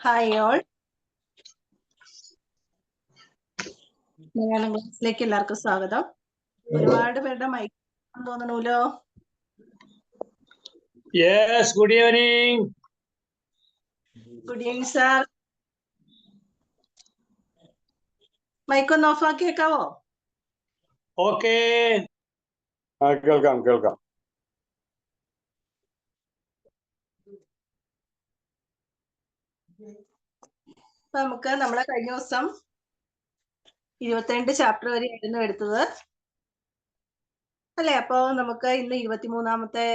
Hi all, Malayalam ക്ലാസ്സിലേക്ക് എല്ലാവർക്കും സ്വാഗതം. ഒരുപാട് പേരുടെ മൈക്ക് തോന്നണല്ലോ. Yes, good evening. Good evening sir. Mic ഒന്ന് ഓഫ് ആക്കി വെക്കാവോ? Okay. കേൾക്കാം. അപ്പൊ നമുക്ക് നമ്മളെ കഴിഞ്ഞ ദിവസം 22 ചാപ്റ്റർ വരെ ആയിരുന്നു എടുത്തത് അല്ലെ. അപ്പൊ നമുക്ക് ഇന്ന് 23-ാമത്തെ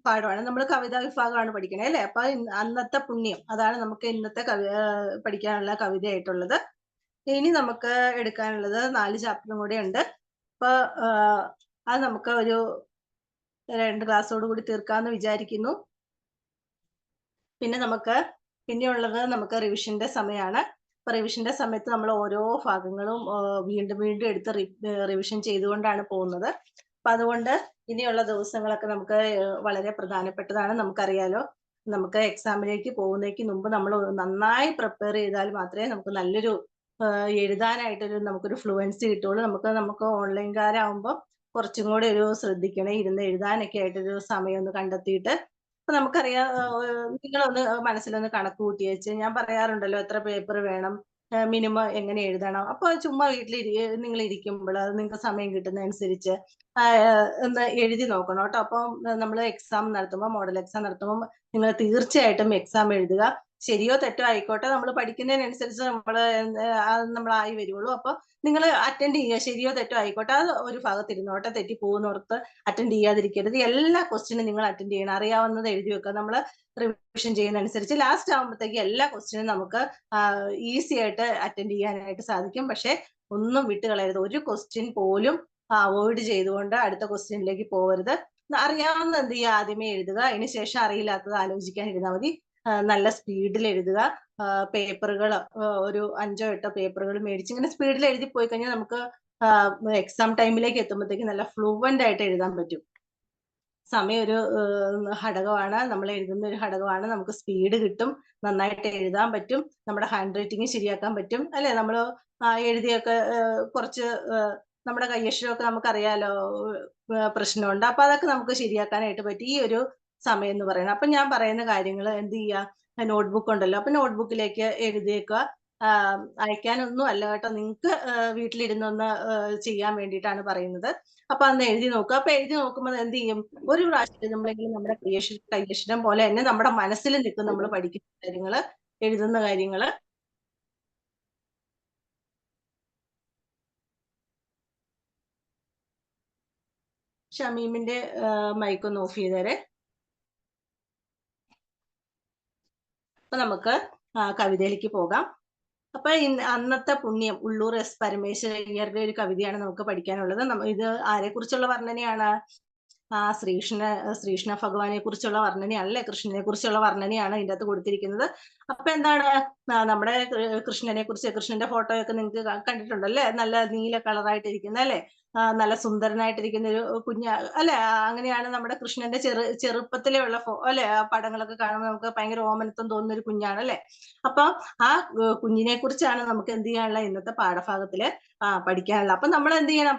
പാഠമാണ്. നമ്മൾ കവിതാ വിഭാഗമാണ് പഠിക്കണേ അല്ലെ. അപ്പൊ അന്നത്തെ പുണ്യം, അതാണ് നമുക്ക് ഇന്നത്തെ പഠിക്കാനുള്ള കവിതയായിട്ടുള്ളത്. ഇനി നമുക്ക് എടുക്കാനുള്ളത് 4 ചാപ്റ്ററും കൂടെ ഉണ്ട്. അപ്പൊ അത് നമുക്ക് ഒരു 2 ക്ലാസ്സോട് കൂടി തീർക്കാമെന്ന് വിചാരിക്കുന്നു. പിന്നെ പിന്നെയുള്ളത് നമുക്ക് റിവിഷന്റെ സമയമാണ്. അപ്പൊ റിവിഷന്റെ സമയത്ത് നമ്മൾ ഓരോ ഭാഗങ്ങളും വീണ്ടും എടുത്ത് റിവിഷൻ ചെയ്തുകൊണ്ടാണ് പോകുന്നത്. അപ്പൊ അതുകൊണ്ട് ഇനിയുള്ള ദിവസങ്ങളൊക്കെ നമുക്ക് വളരെ പ്രധാനപ്പെട്ടതാണ്. നമുക്കറിയാലോ, നമുക്ക് എക്സാമിലേക്ക് പോകുന്നതിന് മുമ്പ് നമ്മൾ നന്നായി പ്രിപ്പയർ ചെയ്താൽ മാത്രമേ നമുക്ക് നല്ലൊരു എഴുതാനായിട്ടൊരു നമുക്കൊരു ഫ്ലുവൻസി കിട്ടുള്ളൂ. നമുക്ക് ഓൺലൈൻകാരാകുമ്പോൾ കുറച്ചും കൂടി ഒരു ശ്രദ്ധിക്കണം, ഇരുന്ന് എഴുതാനൊക്കെ ആയിട്ടൊരു സമയം ഒന്ന് കണ്ടെത്തിയിട്ട്. അപ്പൊ നമുക്കറിയാം, നിങ്ങളൊന്ന് മനസ്സിലൊന്ന് കണക്ക് കൂട്ടി വെച്ച്, ഞാൻ പറയാറുണ്ടല്ലോ എത്ര പേപ്പർ വേണം, മിനിമം എങ്ങനെ എഴുതണം. അപ്പൊ ചുമ്മാ വീട്ടിൽ നിങ്ങൾ ഇരിക്കുമ്പോൾ അത് നിങ്ങൾക്ക് സമയം കിട്ടുന്നതനുസരിച്ച് ഒന്ന് എഴുതി നോക്കണം കേട്ടോ. അപ്പം നമ്മൾ എക്സാം നടത്തുമ്പോൾ, മോഡൽ എക്സാം നടത്തുമ്പോൾ നിങ്ങൾ തീർച്ചയായിട്ടും എക്സാം എഴുതുക. ശരിയോ തെറ്റോ ആയിക്കോട്ടെ, നമ്മൾ പഠിക്കുന്നതിനനുസരിച്ച് നമ്മളായി വരുള്ളൂ. അപ്പൊ നിങ്ങൾ അറ്റൻഡ് ചെയ്യുക, ശരിയോ തെറ്റോ ആയിക്കോട്ടെ. അത് ഒരു ഭാഗത്തിരുന്നോട്ടെ, തെറ്റി പോകുന്നോർത്ത് അറ്റൻഡ് ചെയ്യാതിരിക്കരുത്. എല്ലാ ക്വസ്റ്റ്യനും നിങ്ങൾ അറ്റൻഡ് ചെയ്യണം. അറിയാവുന്നത് എഴുതി വെക്കുക. നമ്മൾ റിവിഷൻ ചെയ്യുന്നതനുസരിച്ച് ലാസ്റ്റ് ആകുമ്പോഴത്തേക്ക് എല്ലാ ക്വസ്റ്റ്യനും നമുക്ക് ഈസി ആയിട്ട് അറ്റൻഡ് ചെയ്യാനായിട്ട് സാധിക്കും. പക്ഷെ ഒന്നും വിട്ടുകളയരുത്. ഒരു ക്വസ്റ്റ്യൻ പോലും അവോയ്ഡ് ചെയ്തുകൊണ്ട് അടുത്ത ക്വസ്റ്റ്യനിലേക്ക് പോകരുത്. അറിയാവുന്ന എന്ത് ചെയ്യുക, ആദ്യമേ എഴുതുക. അതിനുശേഷം അറിയില്ലാത്തത് ആലോചിക്കാൻ ഇരുന്നാൽ മതി. നല്ല സ്പീഡിൽ എഴുതുക. പേപ്പറുകൾ ഒരു 5 8 പേപ്പറുകൾ മേടിച്ച് ഇങ്ങനെ സ്പീഡിൽ എഴുതി പോയി കഴിഞ്ഞാൽ നമുക്ക് എക്സാം ടൈമിലേക്ക് എത്തുമ്പോഴത്തേക്ക് നല്ല ഫ്ലുവന്റ് ആയിട്ട് എഴുതാൻ പറ്റും. സമയം ഒരു ഘടകമാണ്, നമ്മൾ എഴുതുന്ന ഒരു ഘടകമാണ്. നമുക്ക് സ്പീഡ് കിട്ടും, നന്നായിട്ട് എഴുതാൻ പറ്റും, നമ്മുടെ ഹാൻഡ് റൈറ്റിംഗ് ശരിയാക്കാൻ പറ്റും അല്ലെ. നമ്മൾ എഴുതിയൊക്കെ കുറച്ച് നമ്മുടെ കയ്യക്ഷരമൊക്കെ നമുക്കറിയാലോ പ്രശ്നമുണ്ട്. അപ്പൊ അതൊക്കെ നമുക്ക് ശരിയാക്കാനായിട്ട് പറ്റും ഈ ഒരു സമയം എന്ന് പറയുന്നത്. അപ്പൊ ഞാൻ പറയുന്ന കാര്യങ്ങൾ എന്ത് ചെയ്യുക, നോട്ട്ബുക്ക് ഉണ്ടല്ലോ, അപ്പൊ നോട്ട്ബുക്കിലേക്ക് എഴുതിയേക്കുക. അയക്കാനൊന്നും അല്ല കേട്ടോ, നിങ്ങൾക്ക് വീട്ടിലിരുന്നൊന്ന് ചെയ്യാൻ വേണ്ടിയിട്ടാണ് പറയുന്നത്. അപ്പൊ അന്ന് എഴുതി നോക്കുക. അപ്പൊ എഴുതി നോക്കുമ്പോൾ എന്ത് ചെയ്യും, ഒരു പ്രാവശ്യം എഴുതുമ്പോഴെങ്കിലും നമ്മുടെ കയ്യക്ഷരം പോലെ തന്നെ നമ്മുടെ മനസ്സിൽ നിൽക്കും നമ്മൾ പഠിക്കുന്ന കാര്യങ്ങള്, എഴുതുന്ന കാര്യങ്ങള്. ഷമീമിന്റെ മൈക്ക് ഒന്ന് ഓഫ് ചെയ്തേരെ. അപ്പൊ നമുക്ക് കവിതയിലേക്ക് പോകാം. അപ്പൊ അന്നത്തെ പുണ്യം, ഉള്ളൂർ എസ് പരമേശ്വരയ്യരുടെ ഒരു കവിതയാണ് നമുക്ക് പഠിക്കാനുള്ളത്. ഇത് ആരെ കുറിച്ചുള്ള വർണ്ണനയാണ്? ശ്രീകൃഷ്ണ ഭഗവാനെ കുറിച്ചുള്ള വർണ്ണനയല്ലേ, കൃഷ്ണനെ കുറിച്ചുള്ള വർണ്ണനയാണ് ഇതിന്റെ അകത്ത് കൊടുത്തിരിക്കുന്നത്. അപ്പൊ എന്താണ്, നമ്മുടെ കൃഷ്ണനെ കുറിച്ച്, കൃഷ്ണന്റെ ഫോട്ടോയൊക്കെ നിങ്ങൾക്ക് കണ്ടിട്ടുണ്ടല്ലേ, നല്ല നീല കളറായിട്ടിരിക്കുന്ന അല്ലെ. നല്ല സുന്ദരനായിട്ടിരിക്കുന്ന ഒരു കുഞ്ഞ് അല്ലെ, അങ്ങനെയാണ് നമ്മുടെ കൃഷ്ണന്റെ ചെറുപ്പത്തിലേ ഉള്ള അല്ലെ, ആ പടങ്ങളൊക്കെ കാണുമ്പോൾ നമുക്ക് ഭയങ്കര ഓമനത്വം തോന്നുന്ന ഒരു കുഞ്ഞാണ് അല്ലെ. അപ്പൊ ആ കുഞ്ഞിനെ കുറിച്ചാണ് നമുക്ക് എന്ത് ചെയ്യാനുള്ള ഇന്നത്തെ പാഠഭാഗത്തില് പഠിക്കാനുള്ള. അപ്പൊ നമ്മൾ എന്ത് ചെയ്യണം,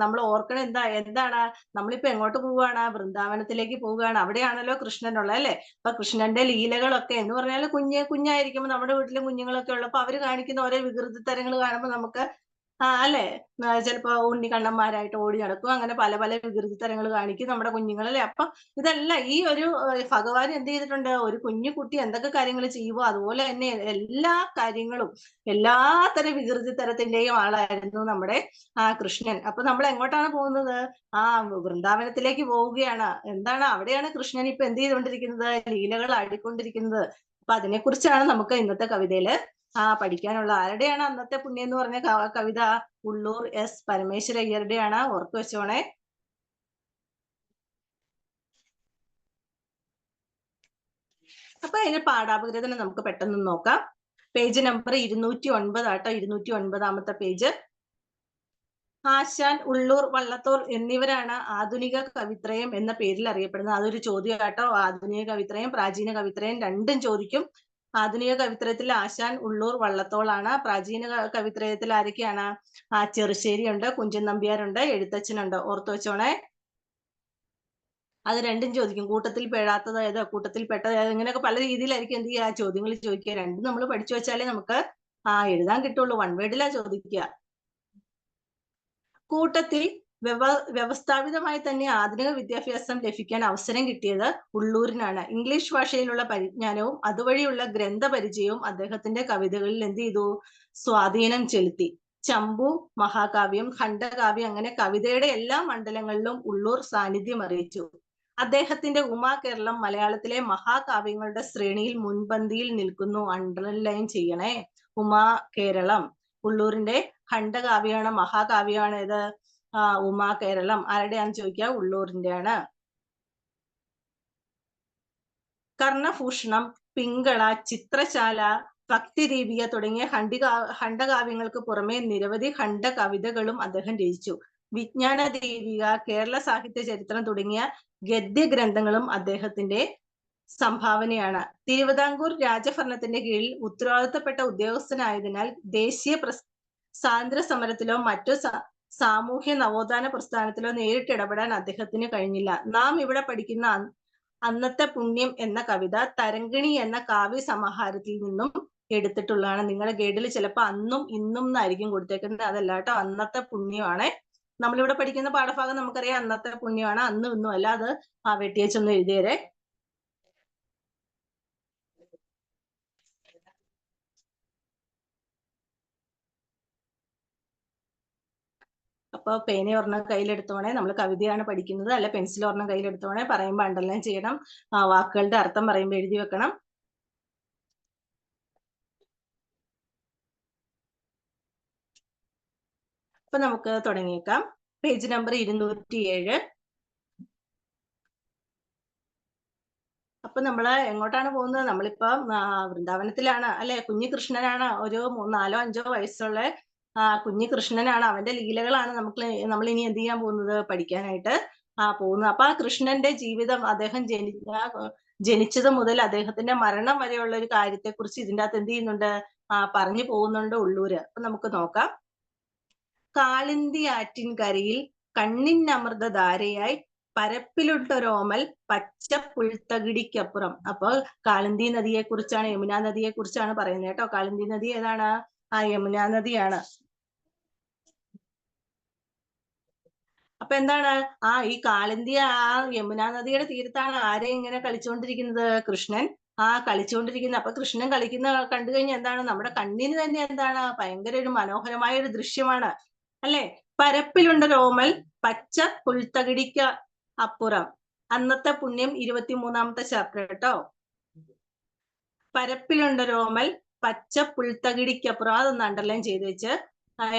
നമ്മൾ ഓർക്കണം എന്താണ് നമ്മളിപ്പോ എങ്ങോട്ട് പോവുകയാണ്? വൃന്ദാവനത്തിലേക്ക് പോവുകയാണ്. അവിടെയാണല്ലോ കൃഷ്ണനുള്ളത് അല്ലെ. അപ്പൊ കൃഷ്ണന്റെ ലീലകളൊക്കെ എന്ന് പറഞ്ഞാൽ കുഞ്ഞായിരിക്കുമ്പോൾ നമ്മുടെ വീട്ടിലും കുഞ്ഞുങ്ങളൊക്കെ ഉള്ളപ്പോൾ അവര് കാണിക്കുന്ന ഓരോ വികൃതിത്തരങ്ങൾ കാണുമ്പോൾ നമുക്ക് അല്ലെ, ചിലപ്പോ ഉണ്ണിക്കണ്ണന്മാരായിട്ട് ഓടി നടക്കും, അങ്ങനെ പല പല വികൃതിത്തരങ്ങൾ കാണിക്കും നമ്മുടെ കുഞ്ഞുങ്ങൾ അല്ലെ. അപ്പൊ ഇതെല്ലാം ഈ ഒരു ഭഗവാൻ എന്ത് ചെയ്തിട്ടുണ്ട്, ഒരു കുഞ്ഞു കുട്ടി എന്തൊക്കെ കാര്യങ്ങൾ ചെയ്യുമോ അതുപോലെ തന്നെ എല്ലാ കാര്യങ്ങളും എല്ലാത്തരം വികൃതിത്തരത്തിന്റെയും ആളായിരുന്നു നമ്മുടെ കൃഷ്ണൻ. അപ്പൊ നമ്മൾ എങ്ങോട്ടാണ് പോകുന്നത്? വൃന്ദാവനത്തിലേക്ക് പോവുകയാണ്. എന്താണ് അവിടെയാണ് കൃഷ്ണൻ ഇപ്പൊ എന്ത് ചെയ്തുകൊണ്ടിരിക്കുന്നത്? ലീലകൾ ആടിക്കൊണ്ടിരിക്കുന്നത്. അപ്പൊ അതിനെക്കുറിച്ചാണ് നമുക്ക് ഇന്നത്തെ കവിതയില് പഠിക്കാനുള്ള. ആരുടെയാണ് അന്നത്തെ പുണ്യം എന്ന് പറഞ്ഞ കവിത? ഉള്ളൂർ എസ് പരമേശ്വരയ്യരുടെയാണ്. ഓർത്തു വെച്ചോണേ. അപ്പൊ അതിന്റെ പാഠാപഗ്രഥനം നമുക്ക് പെട്ടെന്ന് നോക്കാം. പേജ് നമ്പർ 209 ആട്ടോ, 209 പേജ്. ആശാൻ, ഉള്ളൂർ, വള്ളത്തോൾ എന്നിവരാണ് ആധുനിക കവിത്രയം എന്ന പേരിൽ അറിയപ്പെടുന്നത്. അതൊരു ചോദ്യം ആട്ടോ. ആധുനിക കവിത്രയം, പ്രാചീന കവിത്രയം രണ്ടും ചോദിക്കും. ആധുനിക കവിത്രയത്തിൽ ആശാൻ, ഉള്ളൂർ, വള്ളത്തോളാണ്. പ്രാചീന കവിത്രയത്തിൽ ആരൊക്കെയാണ്? ചെറുശ്ശേരി ഉണ്ട്, കുഞ്ചൻ നമ്പ്യാരുണ്ട്, എഴുത്തച്ഛനുണ്ട്. ഓർത്തു വെച്ചോണേ. അത് രണ്ടും ചോദിക്കും. കൂട്ടത്തിൽ പെടാത്തത് ഏതോ, കൂട്ടത്തിൽ പെട്ടത് ഏതോ, ഇങ്ങനെയൊക്കെ പല രീതിയിലായിരിക്കും എന്ത് ചെയ്യുക, ചോദ്യങ്ങൾ ചോദിക്കുക. രണ്ടും നമ്മൾ പഠിച്ചു വെച്ചാലേ നമുക്ക് എഴുതാൻ കിട്ടുള്ളൂ. വൺ വേർഡിലാ ചോദിക്കുക. കൂട്ടത്തിൽ വ്യവസ്ഥാപിതമായി തന്നെ ആധുനിക വിദ്യാഭ്യാസം ലഭിക്കാൻ അവസരം കിട്ടിയത് ഉള്ളൂരിനാണ്. ഇംഗ്ലീഷ് ഭാഷയിലുള്ള പരിജ്ഞാനവും അതുവഴിയുള്ള ഗ്രന്ഥപരിചയവും അദ്ദേഹത്തിന്റെ കവിതകളിൽ എന്ത് ചെയ്തു? സ്വാധീനം ചെലുത്തി. ചമ്പു, മഹാകാവ്യം, ഖണ്ഡകാവ്യം, അങ്ങനെ കവിതയുടെ എല്ലാ മണ്ഡലങ്ങളിലും ഉള്ളൂർ സാന്നിധ്യം അറിയിച്ചു. അദ്ദേഹത്തിന്റെ ഉമാകേരളം മലയാളത്തിലെ മഹാകാവ്യങ്ങളുടെ ശ്രേണിയിൽ മുൻപന്തിയിൽ നിൽക്കുന്നു. അണ്ടർലൈൻ ചെയ്യണേ. ഉമാകേരളം ഉള്ളൂരിന്റെ ഖണ്ഡകാവ്യമാണ്, മഹാകാവ്യമാണ്. ഏത്? ഉമാകേരളം. ആരുടെയാന്ന് ചോദിക്കുക, ഉള്ളൂരിന്റെയാണ്. കർണഭൂഷണം, പിങ്കള, ചിത്രശാല, ഭക്തിദീപിക തുടങ്ങിയ ഖണ്ഡകാവ്യങ്ങൾക്ക് പുറമെ നിരവധി ഖണ്ഡകവിതകളും അദ്ദേഹം രചിച്ചു. വിജ്ഞാന ദീപിക, കേരള സാഹിത്യ ചരിത്രം തുടങ്ങിയ ഗദ്യഗ്രന്ഥങ്ങളും അദ്ദേഹത്തിന്റെ സംഭാവനയാണ്. തിരുവിതാംകൂർ രാജഭരണത്തിന്റെ കീഴിൽ ഉത്തരവാദിത്തപ്പെട്ട ഉദ്യോഗസ്ഥനായതിനാൽ ദേശീയ സ്വാതന്ത്ര്യ സമരത്തിലോ മറ്റു സാമൂഹ്യ നവോത്ഥാന പ്രസ്ഥാനത്തിലോ നേരിട്ട് ഇടപെടാൻ അദ്ദേഹത്തിന് കഴിഞ്ഞില്ല. നാം ഇവിടെ പഠിക്കുന്ന അന്നത്തെ പുണ്യം എന്ന കവിത തരംഗിണി എന്ന കാവ്യ സമാഹാരത്തിൽ നിന്നും എടുത്തിട്ടുള്ളതാണ്. നിങ്ങളുടെ ഗൈഡിൽ ചിലപ്പോൾ അന്നും ഇന്നും എന്നായിരിക്കും കൊടുത്തേക്കുന്നത്. അതല്ല കേട്ടോ, അന്നത്തെ പുണ്യമാണ്. നമ്മളിവിടെ പഠിക്കുന്ന പാഠഭാഗം നമുക്കറിയാം അന്നത്തെ പുണ്യമാണ്, അന്നും ഇന്നും അല്ല. അത് വെട്ടിയേച്ചൊന്ന് എഴുതിയേരെ. അപ്പൊ പേന ഒരെണ്ണം കയ്യിലെടുത്തോണേ. നമ്മൾ കവിതയാണ് പഠിക്കുന്നത്, അല്ല പെൻസിൽ ഒരെണ്ണം കയ്യിലെടുത്തോണേ. പറയുമ്പോൾ അണ്ടർലൈൻ ചെയ്യണം. വാക്കുകളുടെ അർത്ഥം പറയുമ്പോൾ എഴുതി വെക്കണം. അപ്പൊ നമുക്ക് തുടങ്ങിയേക്കാം. Page number 207. അപ്പൊ നമ്മള് എങ്ങോട്ടാണ് പോകുന്നത്? നമ്മളിപ്പോ വൃന്ദാവനത്തിലാണ് അല്ലെ. കുഞ്ഞു കൃഷ്ണനാണ്, ഒരു 4-5 വയസ്സുള്ള കുഞ്ഞു കൃഷ്ണനാണ്. അവന്റെ ലീലകളാണ് നമ്മൾ ഇനി എന്ത് ചെയ്യാൻ പോകുന്നത്? പഠിക്കാനായിട്ട് പോകുന്നത്. അപ്പൊ ആ കൃഷ്ണന്റെ ജീവിതം, അദ്ദേഹം ജനിച്ചത് മുതൽ അദ്ദേഹത്തിന്റെ മരണം വരെയുള്ള ഒരു കാര്യത്തെ കുറിച്ച് ഇതിന്റെ അകത്ത് എന്ത് ചെയ്യുന്നുണ്ട്? പറഞ്ഞു പോകുന്നുണ്ട് ഉള്ളൂര്. അപ്പൊ നമുക്ക് നോക്കാം. കാളിന്തി ആറ്റിൻകരയിൽ കണ്ണിനമൃതധാരയായി പരപ്പിലുട്ടൊരോമൽ പച്ച പുൽത്തകിടിക്കപ്പുറം. അപ്പൊ കാളിന്തി നദിയെ കുറിച്ചാണ്, യമുനാ നദിയെ കുറിച്ചാണ് പറയുന്നത് കേട്ടോ. കാളിന്തി നദി ഏതാണ്? യമുനാ നദിയാണ്. അപ്പൊ എന്താണ്? ഈ കാളിന്തി യമുനാ നദിയുടെ തീരത്താണ് ആരെ ഇങ്ങനെ കളിച്ചുകൊണ്ടിരിക്കുന്നത്? കൃഷ്ണൻ കളിച്ചുകൊണ്ടിരിക്കുന്നത്. അപ്പൊ കൃഷ്ണൻ കളിക്കുന്ന കണ്ടു കഴിഞ്ഞാൽ എന്താണ്? നമ്മുടെ കണ്ണിന് തന്നെ എന്താണ്? ഭയങ്കര ഒരു മനോഹരമായ ഒരു ദൃശ്യമാണ് അല്ലെ. പരപ്പിലുണ്ടൊരോമൽ പച്ച പുൽത്തകിടിക്ക് അപ്പുറം. അന്നത്തെ പുണ്യം 23-ാമത്തെ ചാപ്റ്റർ കേട്ടോ. പരപ്പിലുണ്ടൊരോമൽ പച്ച പുൽത്തകിടിക്കപ്പുറം. അതൊന്ന് അണ്ടർലൈൻ ചെയ്ത് വെച്ച്.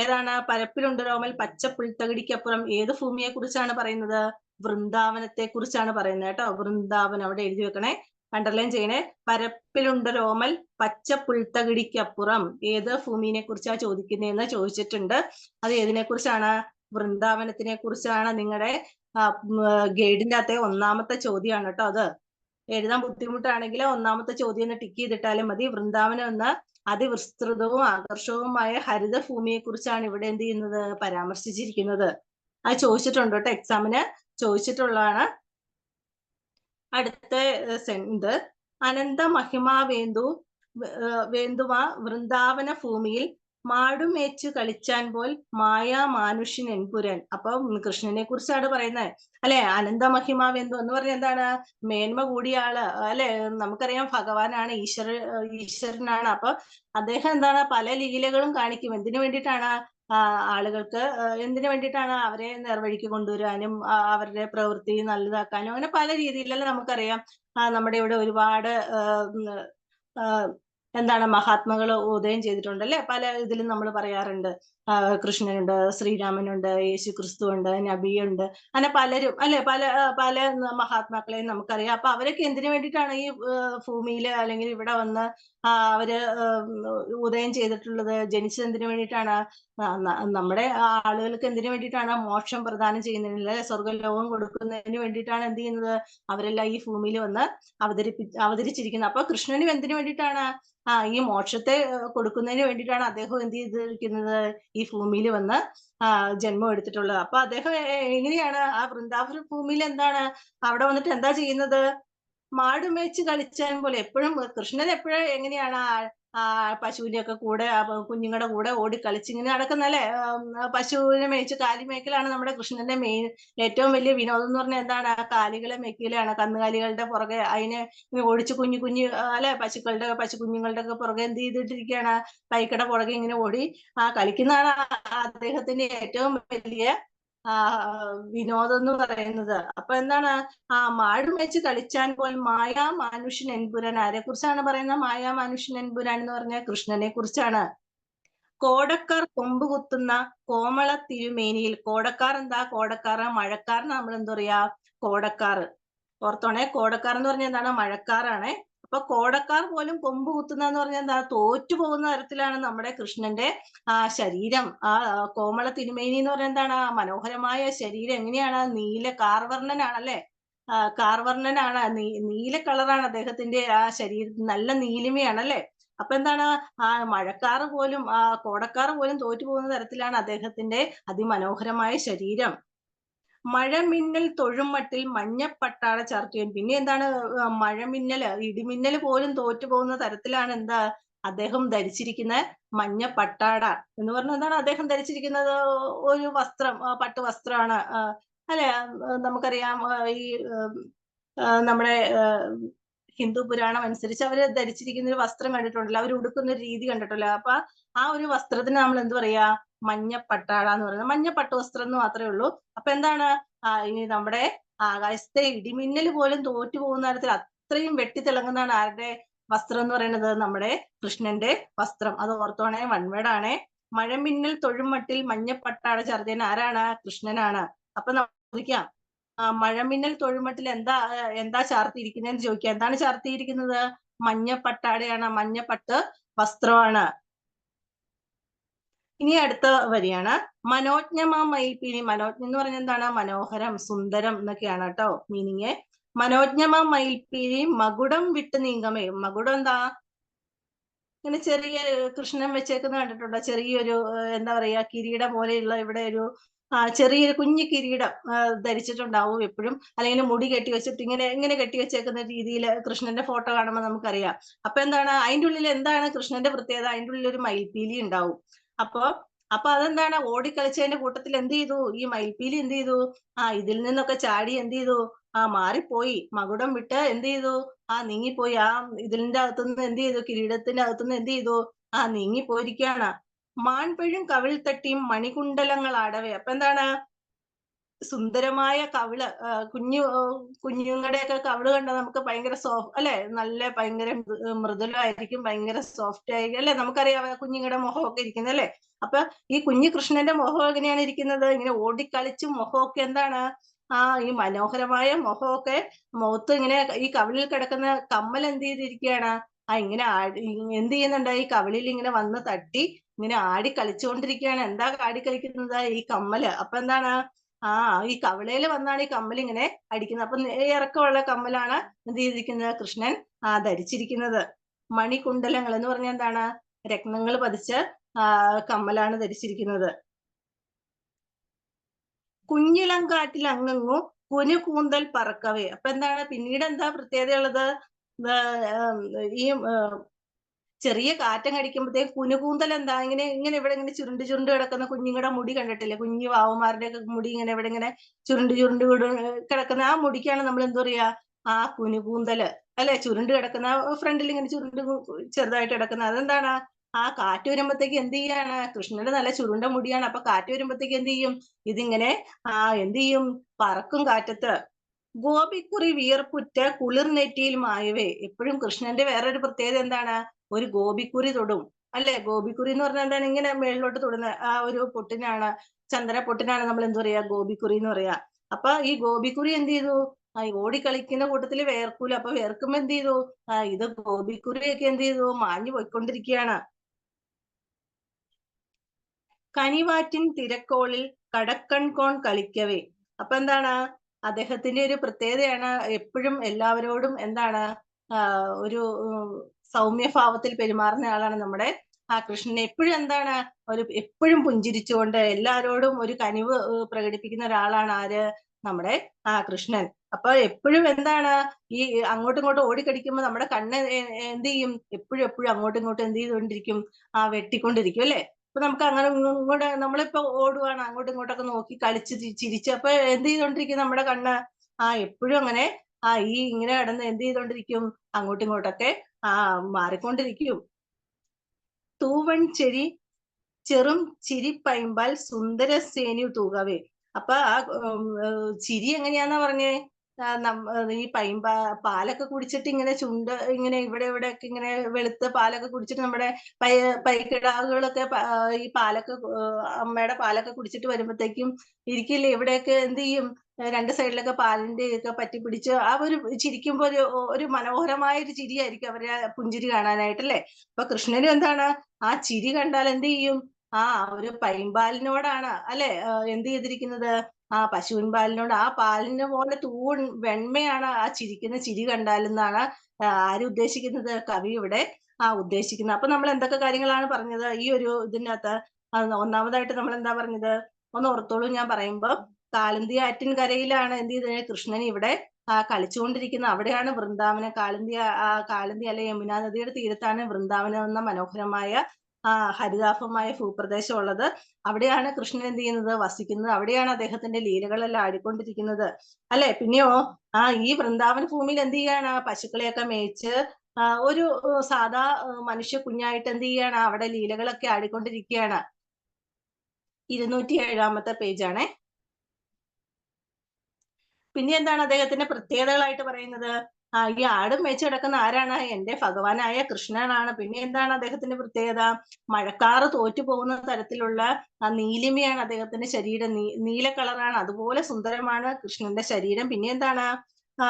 ഏതാണ്? പരപ്പിലുണ്ടൊരോമൽ പച്ച പുൽത്തകിടിക്കപ്പുറം. ഏത് ഭൂമിയെ കുറിച്ചാണ് പറയുന്നത്? വൃന്ദാവനത്തെ കുറിച്ചാണ് പറയുന്നത് കേട്ടോ. വൃന്ദാവനം അവിടെ എഴുതി വെക്കണേ, അണ്ടർലൈൻ ചെയ്യണേ. പരപ്പിലുണ്ടൊരോമൽ പച്ച പുൽത്തകിടിക്കപ്പുറം. ഏത് ഭൂമിനെ കുറിച്ചാ ചോദിക്കുന്നതെന്ന് ചോദിച്ചിട്ടുണ്ട്. അത് ഏതിനെ കുറിച്ചാണ്? വൃന്ദാവനത്തിനെ കുറിച്ചാണ് നിങ്ങളുടെ ഗൈഡിന്റെ അകത്തെ ഒന്നാമത്തെ ചോദ്യമാണ് കേട്ടോ അത്. എഴുതാൻ ബുദ്ധിമുട്ടാണെങ്കിൽ ഒന്നാമത്തെ ചോദ്യം ഒന്ന് ടിക്ക് ചെയ്തിട്ടാലും മതി. വൃന്ദാവനം എന്ന അതിവിസ്തൃതവും ആകർഷകവുമായ ഹരിതഭൂമിയെ കുറിച്ചാണ് ഇവിടെ എന്ത് ചെയ്യുന്നത്, പരാമർശിച്ചിരിക്കുന്നത്. അത് ചോദിച്ചിട്ടുണ്ട് കേട്ടോ, എക്സാമിന് ചോദിച്ചിട്ടുള്ളതാണ്. അടുത്ത ഇത് അനന്ത മഹിമാവേന്ദു വേന്ദുമാ വൃന്ദാവന ഭൂമിയിൽ മാടുമേച്ചു കളിച്ചാൻ പോൽ മായാ മാനുഷ്യൻ എൻപുരൻ. അപ്പൊ കൃഷ്ണനെ കുറിച്ചാണ് പറയുന്നത് അല്ലെ. അനന്ത മഹിമാവേന്ദു എന്ന് പറഞ്ഞാൽ എന്താണ്, മേന്മ കൂടിയ ആള് അല്ലെ. നമുക്കറിയാം ഭഗവാനാണ്, ഈശ്വരനാണ്. അപ്പൊ അദ്ദേഹം എന്താണ്, പല ലീലകളും കാണിക്കും. എന്തിനു വേണ്ടിയിട്ടാണ്, ആളുകൾക്ക് എന്തിനു വേണ്ടിയിട്ടാണ്, അവരെ നേർവഴിക്ക് കൊണ്ടുവരാനും അവരുടെ പ്രവൃത്തി നല്ലതാക്കാനും, അങ്ങനെ പല രീതിയിലല്ല നമുക്കറിയാം. നമ്മുടെ ഇവിടെ ഒരുപാട് എന്താണ് മഹാത്മകൾ ഉദയം ചെയ്തിട്ടുണ്ട് അല്ലെ. പല ഇതിലും നമ്മൾ പറയാറുണ്ട്, കൃഷ്ണനുണ്ട്, ശ്രീരാമനുണ്ട്, യേശു ക്രിസ്തു ഉണ്ട്, നബിയുണ്ട്, അങ്ങനെ പലരും അല്ലെ, പല മഹാത്മാക്കളെയും നമുക്കറിയാം. അപ്പൊ അവരൊക്കെ എന്തിനു വേണ്ടിയിട്ടാണ് ഈ ഭൂമിയില് അല്ലെങ്കിൽ ഇവിടെ വന്ന് അവര് ഉദയം ചെയ്തിട്ടുള്ളത്, ജനിച്ചത് എന്തിനു വേണ്ടിയിട്ടാണ്, നമ്മുടെ ആളുകൾക്ക് എന്തിനു വേണ്ടിയിട്ടാണ്, മോക്ഷം പ്രദാനം ചെയ്യുന്നതിന്, സ്വർഗ്ഗലോകം കൊടുക്കുന്നതിന് വേണ്ടിയിട്ടാണ് എന്ത് ചെയ്യുന്നത്, അവരെല്ലാം ഈ ഭൂമിയിൽ വന്ന് അവതരിച്ചിരിക്കുന്നത്. അപ്പൊ കൃഷ്ണനും എന്തിനു വേണ്ടിയിട്ടാണ്, ഈ മോക്ഷത്തെ കൊടുക്കുന്നതിന് വേണ്ടിയിട്ടാണ് അദ്ദേഹം എന്ത് ചെയ്തിരിക്കുന്നത്, ഈ ഭൂമിയിൽ വന്ന് ജന്മം എടുത്തിട്ടുള്ളത്. അപ്പൊ അദ്ദേഹം എങ്ങനെയാണ് ആ വൃന്ദാവന ഭൂമിയിൽ എന്താണ് അവിടെ വന്നിട്ട് എന്താ ചെയ്യുന്നത്, മാടുമേച്ച് കളിച്ചാൻ പോലെ എപ്പോഴും കൃഷ്ണൻ എപ്പോഴും എങ്ങനെയാണ് പശുവിന്റെ ഒക്കെ കൂടെ കുഞ്ഞുങ്ങളുടെ കൂടെ ഓടി കളിച്ചിങ്ങനെ നടക്കുന്നല്ലേ. പശുവിനെ മേയിച്ച് കാലി മേയ്ക്കലാണ് നമ്മുടെ കൃഷ്ണന്റെ മെയിൻ ഏറ്റവും വലിയ വിനോദം എന്ന് പറഞ്ഞാൽ എന്താണ്, കാലികളെ മേയ്ക്കലാണ്. കന്നുകാലികളുടെ പുറകെ അതിനെ ഓടിച്ച് കുഞ്ഞു അല്ലെ പശു കുഞ്ഞുങ്ങളുടെ ഒക്കെ പുറകെ എന്ത് ചെയ്തിട്ടിരിക്കുകയാണ്, പൈക്കട പുറകെ ഇങ്ങനെ ഓടി കളിക്കുന്നതാണ് അദ്ദേഹത്തിന്റെ ഏറ്റവും വലിയ വിനോദം എന്ന് പറയുന്നത്. അപ്പൊ എന്താണ്, മാടും വെച്ച് കളിച്ചാൻ പോൽ മായാ മാനുഷ്യൻ എൻപുരാൻ. ആരെ കുറിച്ചാണ് പറയുന്നത്, മായാ മാനുഷ്യൻ എൻപുരാൻ എന്ന് പറഞ്ഞാൽ കൃഷ്ണനെ കുറിച്ചാണ്. കോടക്കാർ കൊമ്പ് കുത്തുന്ന കോമള തിരുമേനിയിൽ. കോടക്കാർ എന്താ, കോടക്കാർ മഴക്കാരന് നമ്മൾ എന്താ പറയാ, കോടക്കാർ. ഓർത്തോണേ, കോടക്കാർ എന്ന് പറഞ്ഞാൽ എന്താണ്, മഴക്കാറാണ്. അപ്പൊ കോടക്കാർ പോലും കൊമ്പ് കുത്തുന്ന എന്ന് പറഞ്ഞാൽ എന്താ, തോറ്റു പോകുന്ന തരത്തിലാണ് നമ്മുടെ കൃഷ്ണന്റെ ശരീരം. കോമള തിരുമേനി എന്ന് പറഞ്ഞാൽ എന്താണ്, മനോഹരമായ ശരീരം. എങ്ങനെയാണ്, നീല കാർവർണ്ണനാണ് അല്ലെ, കാർവർണ്ണനാണ്, നീല കളറാണ് അദ്ദേഹത്തിന്റെ ശരീരം, നല്ല നീലിമയാണ് അല്ലെ. അപ്പൊ എന്താണ്, മഴക്കാറ് പോലും കോടക്കാർ പോലും തോറ്റു പോകുന്ന തരത്തിലാണ് അദ്ദേഹത്തിന്റെ അതിമനോഹരമായ ശരീരം. മഴമിന്നൽ തൊഴുമട്ടിൽ മഞ്ഞപ്പട്ടാട ചാർത്തിയൻ. പിന്നെ എന്താണ്, മഴമിന്നല് ഇടിമിന്നൽ പോലും തോറ്റു പോകുന്ന തരത്തിലാണ് എന്താ അദ്ദേഹം ധരിച്ചിരിക്കുന്ന മഞ്ഞപ്പട്ടാട എന്ന് പറഞ്ഞാൽ എന്താണ്, അദ്ദേഹം ധരിച്ചിരിക്കുന്നത് ഒരു വസ്ത്രം, പട്ടു വസ്ത്രമാണ് അല്ലെ. നമുക്കറിയാം ഈ നമ്മുടെ ഹിന്ദു പുരാണം അനുസരിച്ച് അവര് ധരിച്ചിരിക്കുന്ന ഒരു വസ്ത്രം കണ്ടിട്ടുണ്ടല്ലോ, അവർ ഉടുക്കുന്ന ഒരു രീതി കണ്ടിട്ടുണ്ടല്ലോ. അപ്പൊ ആ ഒരു വസ്ത്രത്തിന് നമ്മൾ എന്ത് പറയാ, മഞ്ഞപ്പട്ടാട എന്ന് പറയുന്നത്. മഞ്ഞ പട്ടുവസ്ത്രം എന്ന് മാത്രമേ ഉള്ളൂ. അപ്പൊ എന്താണ്, ഇനി നമ്മുടെ ആകാശത്തെ ഇടിമിന്നൽ പോലും തോറ്റു പോകുന്ന തരത്തിൽ അത്രയും വെട്ടിത്തിളങ്ങുന്നതാണ് ആരുടെ വസ്ത്രം എന്ന് പറയുന്നത്, നമ്മുടെ കൃഷ്ണന്റെ വസ്ത്രം. അത് ഓർത്തോണേ, വൺവേടാണേ. മഴമിന്നൽ തൊഴുമട്ടിൽ മഞ്ഞപ്പട്ടാട ചാർത്തിയൻ ആരാണ്, കൃഷ്ണനാണ്. അപ്പൊ നമുക്ക് ചോദിക്കാം, മഴമിന്നൽ തൊഴുമട്ടിൽ എന്താ ചാർത്തിയിരിക്കുന്നതെന്ന് ചോദിക്കാം. എന്താണ് ചാർത്തിയിരിക്കുന്നത്, മഞ്ഞപ്പട്ടാടയാണ്, മഞ്ഞപ്പട്ട് വസ്ത്രമാണ്. ഇനി അടുത്ത വരിയാണ്, മനോജ്ഞമാ മയിൽപീലി. മനോജ്ഞം എന്ന് പറഞ്ഞാൽ എന്താണ്, മനോഹരം, സുന്ദരം എന്നൊക്കെയാണ് കേട്ടോ മീനിങ്. മനോജ്ഞമാ മയിൽപീലി മകുടം വിട്ട് നീങ്ങമേ. മകുടം എന്താ, ഇങ്ങനെ ചെറിയ കൃഷ്ണൻ വെച്ചേക്കുന്ന കണ്ടിട്ടുണ്ടോ, ചെറിയൊരു എന്താ പറയാ കിരീടം പോലെയുള്ള ഇവിടെ ഒരു ചെറിയൊരു കുഞ്ഞു കിരീടം ധരിച്ചിട്ടുണ്ടാവും എപ്പോഴും, അല്ലെങ്കിൽ മുടി കെട്ടി വെച്ചിട്ട് ഇങ്ങനെ കെട്ടി വെച്ചേക്കുന്ന രീതിയിൽ കൃഷ്ണന്റെ ഫോട്ടോ കാണുമ്പോൾ നമുക്കറിയാം. അപ്പൊ എന്താണ്, അതിന്റെ ഉള്ളിൽ എന്താണ് കൃഷ്ണന്റെ പ്രത്യേകത, അതിന്റെ ഉള്ളിൽ ഒരു മയിൽപീലി ഉണ്ടാവും. അപ്പൊ അതെന്താണ്, ഓടിക്കളിച്ചതിന്റെ കൂട്ടത്തിൽ എന്ത് ചെയ്തു, ഈ മയിൽപീലി എന്ത് ചെയ്തു, ഇതിൽ നിന്നൊക്കെ ചാടി എന്ത് ചെയ്തു, മാറിപ്പോയി, മകുടം വിട്ട് എന്ത് ചെയ്തു, നീങ്ങിപ്പോയി. ഇതിന്റെ അകത്തുനിന്ന് എന്ത് ചെയ്തു, കിരീടത്തിന്റെ അകത്തുനിന്ന് എന്ത് ചെയ്തു, നീങ്ങിപ്പോയിരിക്കുകയാണ്. മാൻപഴും കവിൾ തട്ടിയും മണികുണ്ടലങ്ങൾ ആടവേ. അപ്പൊ എന്താണ്, സുന്ദരമായ കവിള്, കുഞ്ഞുങ്ങളുടെയൊക്കെ കവിള് കണ്ടാൽ നമുക്ക് ഭയങ്കര സോഫ്റ്റ് അല്ലെ, നല്ല ഭയങ്കര മൃദുലമായിരിക്കും, ഭയങ്കര സോഫ്റ്റ് ആയിരിക്കും അല്ലെ. നമുക്കറിയാം കുഞ്ഞുങ്ങളുടെ മുഖമൊക്കെ ഇരിക്കുന്നത് അല്ലെ. അപ്പൊ ഈ കുഞ്ഞു കൃഷ്ണന്റെ മുഖം എങ്ങനെയാണ് ഇരിക്കുന്നത്, ഇങ്ങനെ ഓടിക്കളിച്ച് മുഖമൊക്കെ എന്താണ്, ഈ മനോഹരമായ മുഖമൊക്കെ, മുഖത്ത് ഇങ്ങനെ ഈ കവിളിൽ കിടക്കുന്ന കമ്മൽ എന്ത് ചെയ്തിരിക്കുകയാണ്, ഇങ്ങനെ എന്ത് ചെയ്യുന്നുണ്ട്, ഈ കവിളിൽ ഇങ്ങനെ വന്ന് തട്ടി ഇങ്ങനെ ആടി കളിച്ചുകൊണ്ടിരിക്കുകയാണ്. എന്താ ആടി കളിക്കുന്നത്? ഈ കമ്മല്. അപ്പൊ എന്താണ്, ഈ കവിളയിൽ വന്നാണ് ഈ കമ്മൽ ഇങ്ങനെ അടിക്കുന്നത്. അപ്പൊ ഇറക്കമുള്ള കമ്മലാണ് എന്ത് ചെയ്തിരിക്കുന്നത്, കൃഷ്ണൻ ധരിച്ചിരിക്കുന്നത്. മണികുണ്ടലങ്ങൾ എന്ന് പറഞ്ഞാൽ എന്താണ്, രത്നങ്ങൾ പതിച്ച കമ്മലാണ് ധരിച്ചിരിക്കുന്നത്. കുഞ്ഞിളം കാറ്റിൽ അങ്ങങ്ങു കുനുകൂന്തൽ പറക്കവേ. അപ്പൊ എന്താണ്, പിന്നീട് എന്താ പ്രത്യേകതയുള്ളത്? ഈ ചെറിയ കാറ്റം കടിക്കുമ്പോഴത്തേക്ക് കുനുകൂന്തൽ എന്താ, ഇങ്ങനെ ഇങ്ങനെ ഇവിടെ ഇങ്ങനെ ചുരുണ്ട് ചുരുണ്ട് കിടക്കുന്ന കുഞ്ഞുങ്ങളുടെ മുടി കണ്ടിട്ടില്ലേ? കുഞ്ഞു വാവന്മാരുടെ ഒക്കെ മുടി ഇങ്ങനെ ഇവിടെ ഇങ്ങനെ ചുരുണ്ട് ചുരുണ്ട് കിടക്കുന്ന ആ മുടിക്കാണ് നമ്മൾ എന്താ പറയാ, കുനുകൂന്തല് അല്ലെ? ചുരുണ്ട് കിടക്കുന്ന ഫ്രണ്ടിൽ ഇങ്ങനെ ചുരുണ്ട് ചെറുതായിട്ട് കിടക്കുന്ന അതെന്താണ്, കാറ്റ് വരുമ്പോഴത്തേക്ക് എന്ത് ചെയ്യാണ്, കൃഷ്ണന്റെ നല്ല ചുരുണ്ട മുടിയാണ്. അപ്പൊ കാറ്റ് വരുമ്പോഴത്തേക്ക് എന്ത് ചെയ്യും, ഇതിങ്ങനെ എന്ത് ചെയ്യും, പറക്കും കാറ്റത്ത്. ഗോപിക്കുറി വിയർപ്പുറ്റ കുളിർനെറ്റിയിൽ മായവേ. എപ്പോഴും കൃഷ്ണന്റെ വേറൊരു പ്രത്യേകത എന്താണ്, ഒരു ഗോപിക്കുറി തൊടും അല്ലെ? ഗോപിക്കുറി എന്ന് പറഞ്ഞാൽ എന്താണ്, ഇങ്ങനെ മേളിലോട്ട് തൊടുന്ന ആ ഒരു പൊട്ടിനാണ്, ചന്ദ്ര പൊട്ടിനാണ് നമ്മൾ എന്ത് പറയാ, ഗോപിക്കുറി എന്ന് പറയാ. അപ്പൊ ഈ ഗോപിക്കുറി എന്ത് ചെയ്തു, ഓടിക്കളിക്കുന്ന കൂട്ടത്തിൽ വേർക്കൂല. അപ്പൊ വേർക്കുമ്പോ എന്ത് ചെയ്തു, ഇത് ഗോപിക്കുറിയൊക്കെ എന്ത് ചെയ്തു, മാഞ്ഞു പോയിക്കൊണ്ടിരിക്കുകയാണ്. കനിവാറ്റിൻ തിരക്കോളിൽ കടക്കൺകോൺ കളിക്കവേ. അപ്പൊ എന്താണ്, അദ്ദേഹത്തിന്റെ ഒരു പ്രത്യേകതയാണ്, എപ്പോഴും എല്ലാവരോടും എന്താണ്, ഒരു സൗമ്യഭാവത്തിൽ പെരുമാറുന്ന ആളാണ് നമ്മുടെ കൃഷ്ണൻ. എപ്പോഴും എന്താണ്, എപ്പോഴും പുഞ്ചിരിച്ചുകൊണ്ട് എല്ലാവരോടും ഒരു കനിവ് പ്രകടിപ്പിക്കുന്ന ഒരാളാണ് ആര്, നമ്മുടെ കൃഷ്ണൻ. അപ്പൊ എപ്പോഴും എന്താണ്, ഈ അങ്ങോട്ടും ഇങ്ങോട്ടും ഓടിക്കടിക്കുമ്പോ നമ്മുടെ കണ്ണ് എന്ത് ചെയ്യും, എപ്പോഴും എപ്പോഴും അങ്ങോട്ടും ഇങ്ങോട്ടും എന്ത് ചെയ്തുകൊണ്ടിരിക്കും, വെട്ടിക്കൊണ്ടിരിക്കും അല്ലെ? അപ്പൊ നമുക്ക് അങ്ങനെ ഇങ്ങോട്ട് നമ്മളിപ്പോ ഓടുവാണ്, അങ്ങോട്ടും ഇങ്ങോട്ടൊക്കെ നോക്കി കളിച്ച് ചിരിച്ച്, അപ്പൊ എന്ത് ചെയ്തോണ്ടിരിക്കും നമ്മുടെ കണ്ണ്, എപ്പോഴും അങ്ങനെ ഈ ഇങ്ങനെ കിടന്ന് എന്ത് ചെയ്തോണ്ടിരിക്കും, അങ്ങോട്ടും ഇങ്ങോട്ടൊക്കെ മാറിക്കൊണ്ടിരിക്കും. തൂവൺ ചെരി ചെറും ചിരിപ്പൈമ്പാൽ സുന്ദരസേനു തൂകവേ. അപ്പൊ ചിരി എങ്ങനെയാന്നാ പറഞ്ഞേ, ഈ പാലൊക്കെ കുടിച്ചിട്ട് ഇങ്ങനെ ചുണ്ട് ഇങ്ങനെ ഇവിടെ ഇവിടെ ഒക്കെ ഇങ്ങനെ വെളുത്ത പാലൊക്കെ കുടിച്ചിട്ട് നമ്മുടെ പൈക്കിടാവുകളൊക്കെ ഈ പാലൊക്കെ അമ്മയുടെ പാലൊക്കെ കുടിച്ചിട്ട് വരുമ്പോഴത്തേക്കും ഇരിക്കില്ലേ, ഇവിടെയൊക്കെ എന്ത് ചെയ്യും, രണ്ട് സൈഡിലൊക്കെ പാലിന്റെ ഒക്കെ പറ്റി പിടിച്ച് ഒരു ചിരിക്കുമ്പോ ഒരു മനോഹരമായ ഒരു ചിരിയായിരിക്കും അവരെ പുഞ്ചിരി കാണാനായിട്ടല്ലേ? അപ്പൊ കൃഷ്ണനും എന്താണ്, ആ ചിരി കണ്ടാൽ എന്ത് ചെയ്യും, ഒരു പൈമ്പാലിനോടാണ് അല്ലെ എന്ത് ചെയ്തിരിക്കുന്നത്, പശുവിൻ പാലിനോട്, ആ പാലിന് പോലെ വെണ്മയാണ് ആ ചിരിക്കുന്ന ചിരി കണ്ടാലെന്നാണ് ആര് ഉദ്ദേശിക്കുന്നത്, കവി ഇവിടെ ഉദ്ദേശിക്കുന്നത്. അപ്പൊ നമ്മൾ എന്തൊക്കെ കാര്യങ്ങളാണ് പറഞ്ഞത് ഈ ഒരു ഇതിനകത്ത്? ഒന്നാമതായിട്ട് നമ്മൾ എന്താ പറഞ്ഞത്, ഒന്ന് ഓർത്തോളൂ ഞാൻ പറയുമ്പോ. കാളിന്തി ആറ്റിൻ കരയിലാണ് എന്ത് ചെയ്തത്, കൃഷ്ണൻ ഇവിടെ കളിച്ചുകൊണ്ടിരിക്കുന്നത്. അവിടെയാണ് വൃന്ദാവനം, കാളിന്തി അല്ലെ യമുനാ നദിയുടെ തീരത്താണ് വൃന്ദാവനം എന്ന മനോഹരമായ ഹരിതാഭമായ ഭൂപ്രദേശം ഉള്ളത്. അവിടെയാണ് കൃഷ്ണൻ എന്ത് ചെയ്യുന്നത്, വസിക്കുന്നത്. അവിടെയാണ് അദ്ദേഹത്തിന്റെ ലീലകളെല്ലാം ആടിക്കൊണ്ടിരിക്കുന്നത് അല്ലെ? പിന്നെയോ ഈ വൃന്ദാവന ഭൂമിയിൽ എന്ത് ചെയ്യാണ്, പശുക്കളെയൊക്കെ മേയിച്ച് ഒരു സാധാ മനുഷ്യ കുഞ്ഞായിട്ട് എന്ത് ചെയ്യാണ്, അവിടെ ലീലകളൊക്കെ ആടിക്കൊണ്ടിരിക്കുകയാണ്. 207 പേജാണേ. പിന്നെ എന്താണ് അദ്ദേഹത്തിന്റെ പ്രത്യേകതകളായിട്ട് പറയുന്നത്, ഈ ആടും മേച്ച് കിടക്കുന്ന ആരാണ്, എന്റെ ഭഗവാനായ കൃഷ്ണനാണ്. പിന്നെ എന്താണ് അദ്ദേഹത്തിന്റെ പ്രത്യേകത, മഴക്കാറ് തോറ്റു പോകുന്ന തരത്തിലുള്ള നീലിമയാണ് അദ്ദേഹത്തിന്റെ ശരീരം, നീല കളറാണ്, അതുപോലെ സുന്ദരമാണ് കൃഷ്ണന്റെ ശരീരം. പിന്നെ എന്താണ്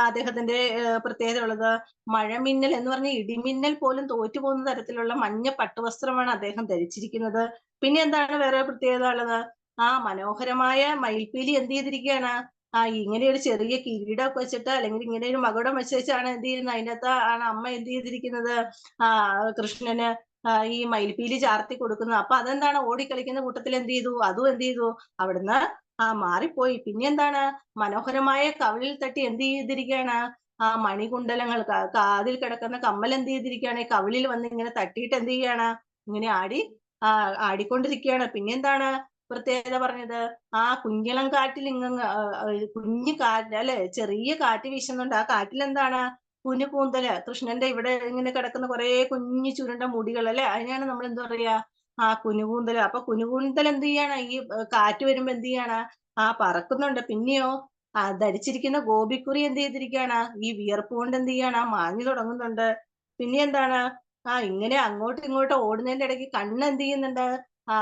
അദ്ദേഹത്തിന്റെ പ്രത്യേകത ഉള്ളത്, മഴമിന്നൽ എന്ന് പറഞ്ഞ ഇടിമിന്നൽ പോലും തോറ്റു പോകുന്ന തരത്തിലുള്ള മഞ്ഞ പട്ടുവസ്ത്രമാണ് അദ്ദേഹം ധരിച്ചിരിക്കുന്നത്. പിന്നെ എന്താണ് വേറെ പ്രത്യേകത ഉള്ളത്, മനോഹരമായ മയിൽപ്പീലി എന്ത് ചെയ്തിരിക്കുകയാണ്, ഇങ്ങനെ ഒരു ചെറിയ കിരീടമൊക്കെ വെച്ചിട്ട്, അല്ലെങ്കിൽ ഇങ്ങനെ ഒരു മകുടം വെച്ചാണ് എന്ത് ചെയ്യുന്നത്, അതിനകത്ത് ആണ് അമ്മ എന്ത് ചെയ്തിരിക്കുന്നത്, കൃഷ്ണന് ഈ മയിൽപ്പീലി ചാർത്തി കൊടുക്കുന്നത്. അപ്പൊ അതെന്താണ്, ഓടിക്കളിക്കുന്ന കൂട്ടത്തിൽ എന്ത് ചെയ്തു, അതും എന്ത് ചെയ്തു, അവിടുന്ന് മാറിപ്പോയി. പിന്നെ എന്താണ്, മനോഹരമായ കവിളിൽ തട്ടി എന്ത് ചെയ്തിരിക്കുകയാണ്, മണികുണ്ടലങ്ങൾ, കാതിൽ കിടക്കുന്ന കമ്മൽ എന്ത് ചെയ്തിരിക്കുകയാണ്, കവിളിൽ വന്ന് ഇങ്ങനെ തട്ടിയിട്ട് എന്ത് ചെയ്യാണ്, ഇങ്ങനെ ആടിക്കൊണ്ടിരിക്കുകയാണ്. പിന്നെ എന്താണ് പ്രത്യേകത പറഞ്ഞത്, കുഞ്ഞിളം കാറ്റിൽ കുഞ്ഞു കാറ്റ് അല്ലെ, ചെറിയ കാറ്റ് വീശുന്നുണ്ട്. ആ കാറ്റിൽ എന്താണ്, കുനുകൂന്തല്, കൃഷ്ണന്റെ ഇവിടെ ഇങ്ങനെ കിടക്കുന്ന കുറെ കുഞ്ഞു ചുരുണ്ട മുടികൾ അല്ലെ, അതിനാണ് നമ്മൾ എന്താ പറയാ, കുനുകൂന്തല്. അപ്പൊ കുനുകൂന്തൽ എന്ത് ചെയ്യാണ്, ഈ കാറ്റ് വരുമ്പോ എന്ത് ചെയ്യാണ്, പറക്കുന്നുണ്ട്. പിന്നെയോ ധരിച്ചിരിക്കുന്ന ഗോപിക്കുറി എന്ത് ചെയ്തിരിക്കുകയാണ്, ഈ വിയർപ്പ് കൊണ്ട് എന്ത് ചെയ്യാണ്, മാഞ്ഞു തുടങ്ങുന്നുണ്ട്. പിന്നെ എന്താണ്, ഇങ്ങനെ അങ്ങോട്ടും ഇങ്ങോട്ടും ഓടുന്നതിന്റെ ഇടയ്ക്ക് കണ്ണ് എന്ത് ചെയ്യുന്നുണ്ട്,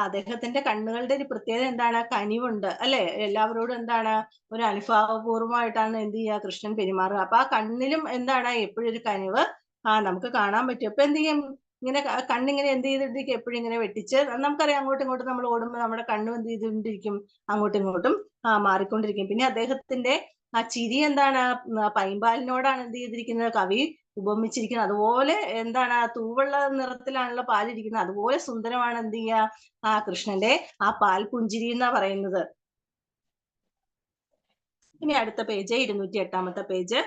അദ്ദേഹത്തിന്റെ കണ്ണുകളുടെ ഒരു പ്രത്യേകത എന്താണ്, കനിവുണ്ട് അല്ലെ? എല്ലാവരോടും എന്താണ്, ഒരു അനുഭാവപൂർവമായിട്ടാണ് എന്ത് ചെയ്യുക, കൃഷ്ണൻ പെരുമാറുക. അപ്പൊ ആ കണ്ണിലും എന്താണ് എപ്പോഴും ഒരു കനിവ് നമുക്ക് കാണാൻ പറ്റും. അപ്പൊ എന്ത് ചെയ്യും, ഇങ്ങനെ കണ്ണിങ്ങനെ എന്ത് ചെയ്തിട്ടിരിക്കും, എപ്പോഴും ഇങ്ങനെ വെട്ടിച്ച്, നമുക്കറിയാം അങ്ങോട്ടും ഇങ്ങോട്ടും നമ്മൾ ഓടുമ്പോൾ നമ്മുടെ കണ്ണും എന്ത് ചെയ്തുകൊണ്ടിരിക്കും, അങ്ങോട്ടും ഇങ്ങോട്ടും മാറിക്കൊണ്ടിരിക്കും. പിന്നെ അദ്ദേഹത്തിന്റെ ആ ചിരി എന്താണ്, പൈമ്പാലിനോടാണ് എന്ത് ചെയ്തിരിക്കുന്നത്, കവി ഉപമിച്ചിരിക്കുന്നത്. അതുപോലെ എന്താണ്, തൂവെള്ള നിറത്തിലാണല്ലോ പാലിരിക്കുന്നത്, അതുപോലെ സുന്ദരമാണ് എന്ത് ചെയ്യുക, കൃഷ്ണന്റെ ആ പാൽ പുഞ്ചിരി എന്നാ പറയുന്നത്. ഇനി അടുത്ത പേജ് 208 പേജ്.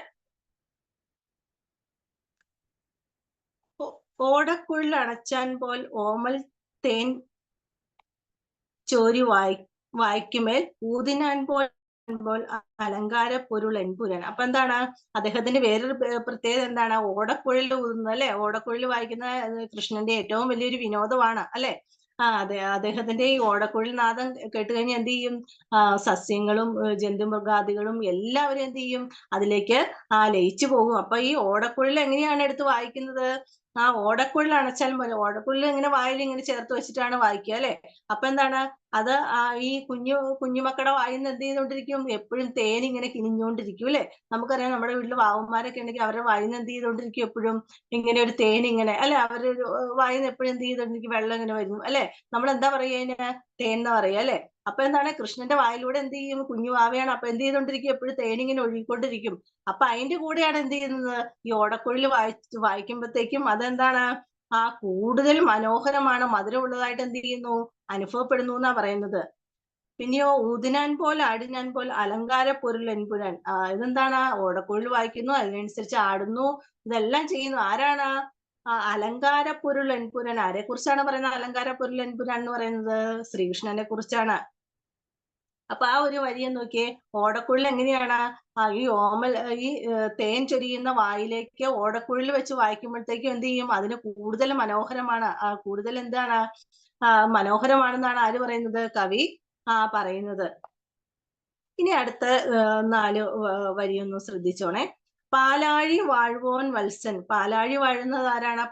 ഓടക്കുഴൽ അണച്ചാൻ പോൽ ഓമൽ തേൻ ചോരി വായിക്കുമേൽ ഊതിനാൻ പോൽ അലങ്കാര പൊരുൾ എൻപുരൻ. അപ്പൊ എന്താണ്, അദ്ദേഹത്തിന്റെ വേറൊരു പ്രത്യേകത എന്താണ്, ഓടക്കുഴലിൽ ഊതുന്നത് അല്ലെ. ഓടക്കുഴലിൽ വായിക്കുന്ന കൃഷ്ണന്റെ ഏറ്റവും വലിയൊരു വിനോദമാണ് അല്ലെ. അതെ, അദ്ദേഹത്തിന്റെ ഈ ഓടക്കുഴൽ നാദം കേട്ടുകഴിഞ്ഞാൽ എന്ത് ചെയ്യും, സസ്യങ്ങളും ജന്തുമൃഗാദികളും എല്ലാവരും എന്ത് ചെയ്യും, അതിലേക്ക് ലയിച്ചു പോകും. അപ്പൊ ഈ ഓടക്കുഴൽ എങ്ങനെയാണ് എടുത്ത് വായിക്കുന്നത്, ഓടക്കുഴൽ അണച്ചാൽ പോലെ, ഓടക്കുഴൽ ഇങ്ങനെ വായിൽ ഇങ്ങനെ ചേർത്ത് വെച്ചിട്ടാണ് വായിക്കുക അല്ലെ. അപ്പൊ എന്താണ്, അത് ഈ കുഞ്ഞുമക്കളുടെ വായിൽ നിന്ന് എന്ത് ചെയ്തുകൊണ്ടിരിക്കും, എപ്പോഴും തേൻ ഇങ്ങനെ കിനിഞ്ഞുകൊണ്ടിരിക്കും അല്ലെ. നമുക്കറിയാം നമ്മുടെ വീട്ടിൽ വാവന്മാരൊക്കെ ഉണ്ടെങ്കിൽ അവരുടെ വായിൽ നിന്ന് എന്ത് ചെയ്തുകൊണ്ടിരിക്കും, എപ്പോഴും ഇങ്ങനെ ഒരു തേൻ ഇങ്ങനെ അല്ലെ, അവരുടെ വായിൽ നിന്ന് എപ്പോഴും എന്ത് ചെയ്തുകൊണ്ടിരിക്കും, വെള്ളം ഇങ്ങനെ വരും അല്ലെ. നമ്മൾ എന്താ പറയുക അതിന്, തേൻ എന്ന് പറയുക അല്ലെ. അപ്പൊ എന്താണ്, കൃഷ്ണന്റെ വായിലൂടെ എന്ത് ചെയ്യും, കുഞ്ഞു വാവയാണ്, അപ്പൊ എന്ത് ചെയ്തുകൊണ്ടിരിക്കും, എപ്പോഴും തേൻ ഇങ്ങനെ ഒഴുകിക്കൊണ്ടിരിക്കും. അപ്പൊ അതിന്റെ കൂടെയാണ് എന്ത് ചെയ്യുന്നത്, ഈ ഓടക്കുഴൽ വായിക്കുമ്പോഴത്തേക്കും അതെന്താണ്, കൂടുതൽ മനോഹരമാണ്, മധുരമുള്ളതായിട്ട് എന്ത് ചെയ്യുന്നു, അനുഭവപ്പെടുന്നു എന്നാ പറയുന്നത്. പിന്നെയോ ഊതിനാൻ പോൽ ആടിനാൻ പോൽ അലങ്കാര പൊരുൾ എൻപുരാൻ. ഇതെന്താണ്, ഓടക്കുഴൽ വായിക്കുന്നു, അതിനനുസരിച്ച് ആടുന്നു, ഇതെല്ലാം ചെയ്യുന്നു. ആരാണ്, അലങ്കാര പൊരുൾ എൻപുരാൻ. ആരെ കുറിച്ചാണ് പറയുന്നത്, അലങ്കാര പൊരുൾ എൻപുരാൻ എന്ന് പറയുന്നത്, ശ്രീകൃഷ്ണനെ കുറിച്ചാണ്. അപ്പൊ ആ ഒരു വരിയെ നോക്കിയേ, ഓടക്കുഴൽ എങ്ങനെയാണ്, ഈ തേൻ ചൊരിയുന്ന വായിലേക്ക് ഓടക്കുഴൽ വെച്ച് വായിക്കുമ്പോഴത്തേക്കും എന്ത് ചെയ്യും, അതിന് കൂടുതൽ മനോഹരമാണ്, കൂടുതൽ എന്താണ്, മനോഹരമാണെന്നാണ് ആര് പറയുന്നത്, കവി പറയുന്നത്. ഇനി അടുത്ത 4 വരിയൊന്ന് ശ്രദ്ധിച്ചോണേ. പാലാഴി വാഴുവോൻ വത്സൻ. പാലാഴി വാഴുന്നത് ആരാണ്,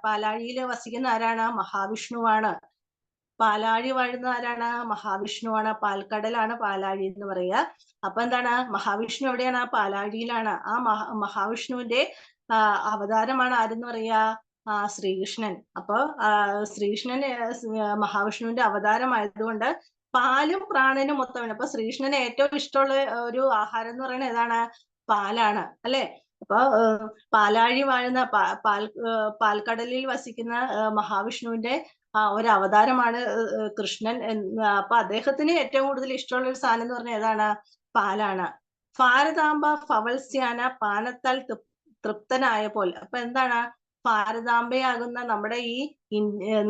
പാലാഴിയിൽ വസിക്കുന്ന ആരാണ്, മഹാവിഷ്ണുവാണ്. പാലാഴി വാഴുന്ന ആരാണ്, മഹാവിഷ്ണുവാണ്. പാൽക്കടലാണ് പാലാഴി എന്ന് പറയുക. അപ്പൊ എന്താണ്, മഹാവിഷ്ണു എവിടെയാണ്, പാലാഴിയിലാണ്. ആ മഹാവിഷ്ണുവിന്റെ അവതാരമാണ് ആരെന്ന് പറയാ, ശ്രീകൃഷ്ണൻ. അപ്പൊ ശ്രീകൃഷ്ണൻ മഹാവിഷ്ണുവിന്റെ അവതാരമായതുകൊണ്ട് പാലും പ്രാണനും മൊത്തമാണ്. അപ്പൊ ശ്രീകൃഷ്ണന് ഏറ്റവും ഇഷ്ടമുള്ള ഒരു ആഹാരം എന്ന് പറയുന്നത് ഏതാണ്, പാലാണ് അല്ലെ. അപ്പൊ പാലാഴി വാഴുന്ന പാൽക്കടലിൽ വസിക്കുന്ന മഹാവിഷ്ണുവിന്റെ ഒരു അവതാരമാണ് കൃഷ്ണൻ. അപ്പൊ അദ്ദേഹത്തിന് ഏറ്റവും കൂടുതൽ ഇഷ്ടമുള്ള ഒരു സാധനം എന്ന് പറഞ്ഞാൽ ഏതാണ്, പാലാണ്. ഭാരതാംബ ഫവൽസ്യാന പാനത്താൽ തൃപ്തനായ പോൽ. അപ്പൊ എന്താണ്, ഭാരതാംബയാകുന്ന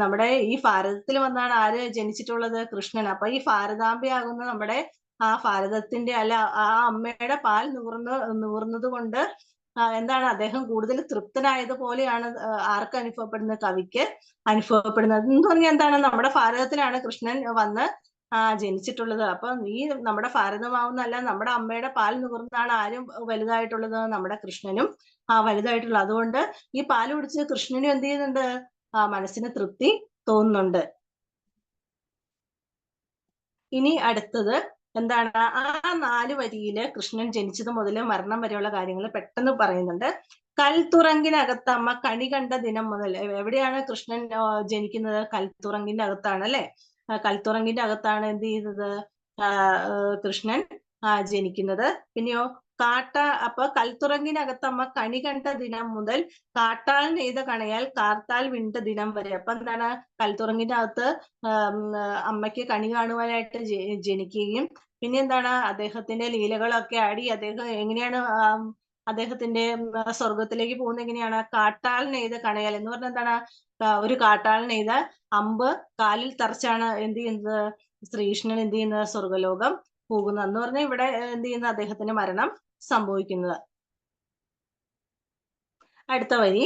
നമ്മുടെ ഈ ഭാരതത്തിൽ വന്നാണ് ആര് ജനിച്ചിട്ടുള്ളത്, കൃഷ്ണൻ. അപ്പൊ ഈ ഭാരതാംബയാകുന്ന നമ്മുടെ ഭാരതത്തിന്റെ ആ അമ്മയുടെ പാൽ നുകർന്നത് കൊണ്ട് എന്താണ്, അദ്ദേഹം കൂടുതൽ തൃപ്തനായതുപോലെയാണ് ആർക്ക് അനുഭവപ്പെടുന്നത്, കവിക്ക് അനുഭവപ്പെടുന്നത്. എന്ന് പറഞ്ഞാൽ എന്താണ്, നമ്മുടെ ഭാരതത്തിലാണ് കൃഷ്ണൻ വന്ന് ജനിച്ചിട്ടുള്ളത്. അപ്പൊ നമ്മുടെ ഭാരതമാവുന്നല്ല, നമ്മുടെ അമ്മയുടെ പാൽ നുകർന്നാണ് ആരും വലുതായിട്ടുള്ളത്, നമ്മുടെ കൃഷ്ണനും വലുതായിട്ടുള്ളത്. അതുകൊണ്ട് ഈ പാൽ കുടിച്ച് കൃഷ്ണനും എന്ത് ചെയ്യുന്നുണ്ട്, മനസ്സിന് തൃപ്തി തോന്നുന്നുണ്ട്. ഇനി അടുത്തത് എന്താണ്, ആ 4 വരിയില് കൃഷ്ണൻ ജനിച്ചത് മുതൽ മരണം വരെയുള്ള കാര്യങ്ങൾ പെട്ടെന്ന് പറയുന്നുണ്ട്. കൽത്തുറങ്കിനകത്ത് അമ്മ കണി കണ്ട ദിനം മുതൽ. എവിടെയാണ് കൃഷ്ണൻ ജനിക്കുന്നത്, കൽത്തുറങ്കിന്റെ അകത്താണ് അല്ലെ. കൽത്തുറങ്കിന്റെ അകത്താണ് എന്ത് ചെയ്യുന്നത്, കൃഷ്ണൻ ജനിക്കുന്നത്. പിന്നെയോ അപ്പൊ കൽത്തുറങ്കിനകത്ത് അമ്മ കണി കണ്ട ദിനം മുതൽ കാട്ടാൽ നെയ്ത കണയാൽ കാർത്താൽ വിണ്ട ദിനം വരെ. അപ്പൊ എന്താണ്, കൽത്തുറങ്കിന്റെ അകത്ത് അമ്മയ്ക്ക് കണി കാണുവാനായിട്ട് ജനിക്കുകയും പിന്നെ എന്താണ്, അദ്ദേഹത്തിന്റെ ലീലകളൊക്കെ ആടി അദ്ദേഹം എങ്ങനെയാണ് അദ്ദേഹത്തിന്റെ സ്വർഗത്തിലേക്ക് പോകുന്നത് എങ്ങനെയാണ്, കാട്ടാൽ നെയ്ത കണയാൽ എന്ന് പറഞ്ഞാൽ എന്താണ്, ഒരു കാട്ടാൽ നെയ്ത അമ്പ് കാലിൽ തറച്ചാണ് എന്ത് ചെയ്യുന്നത്, ശ്രീകൃഷ്ണൻ എന്ത് ചെയ്യുന്നത്, സ്വർഗലോകം പോകുന്നത്. എന്ന് പറഞ്ഞാൽ ഇവിടെ എന്ത് ചെയ്യുന്നത്, അദ്ദേഹത്തിന്റെ മരണം സംഭവിക്കുന്നത്. അടുത്ത വരി,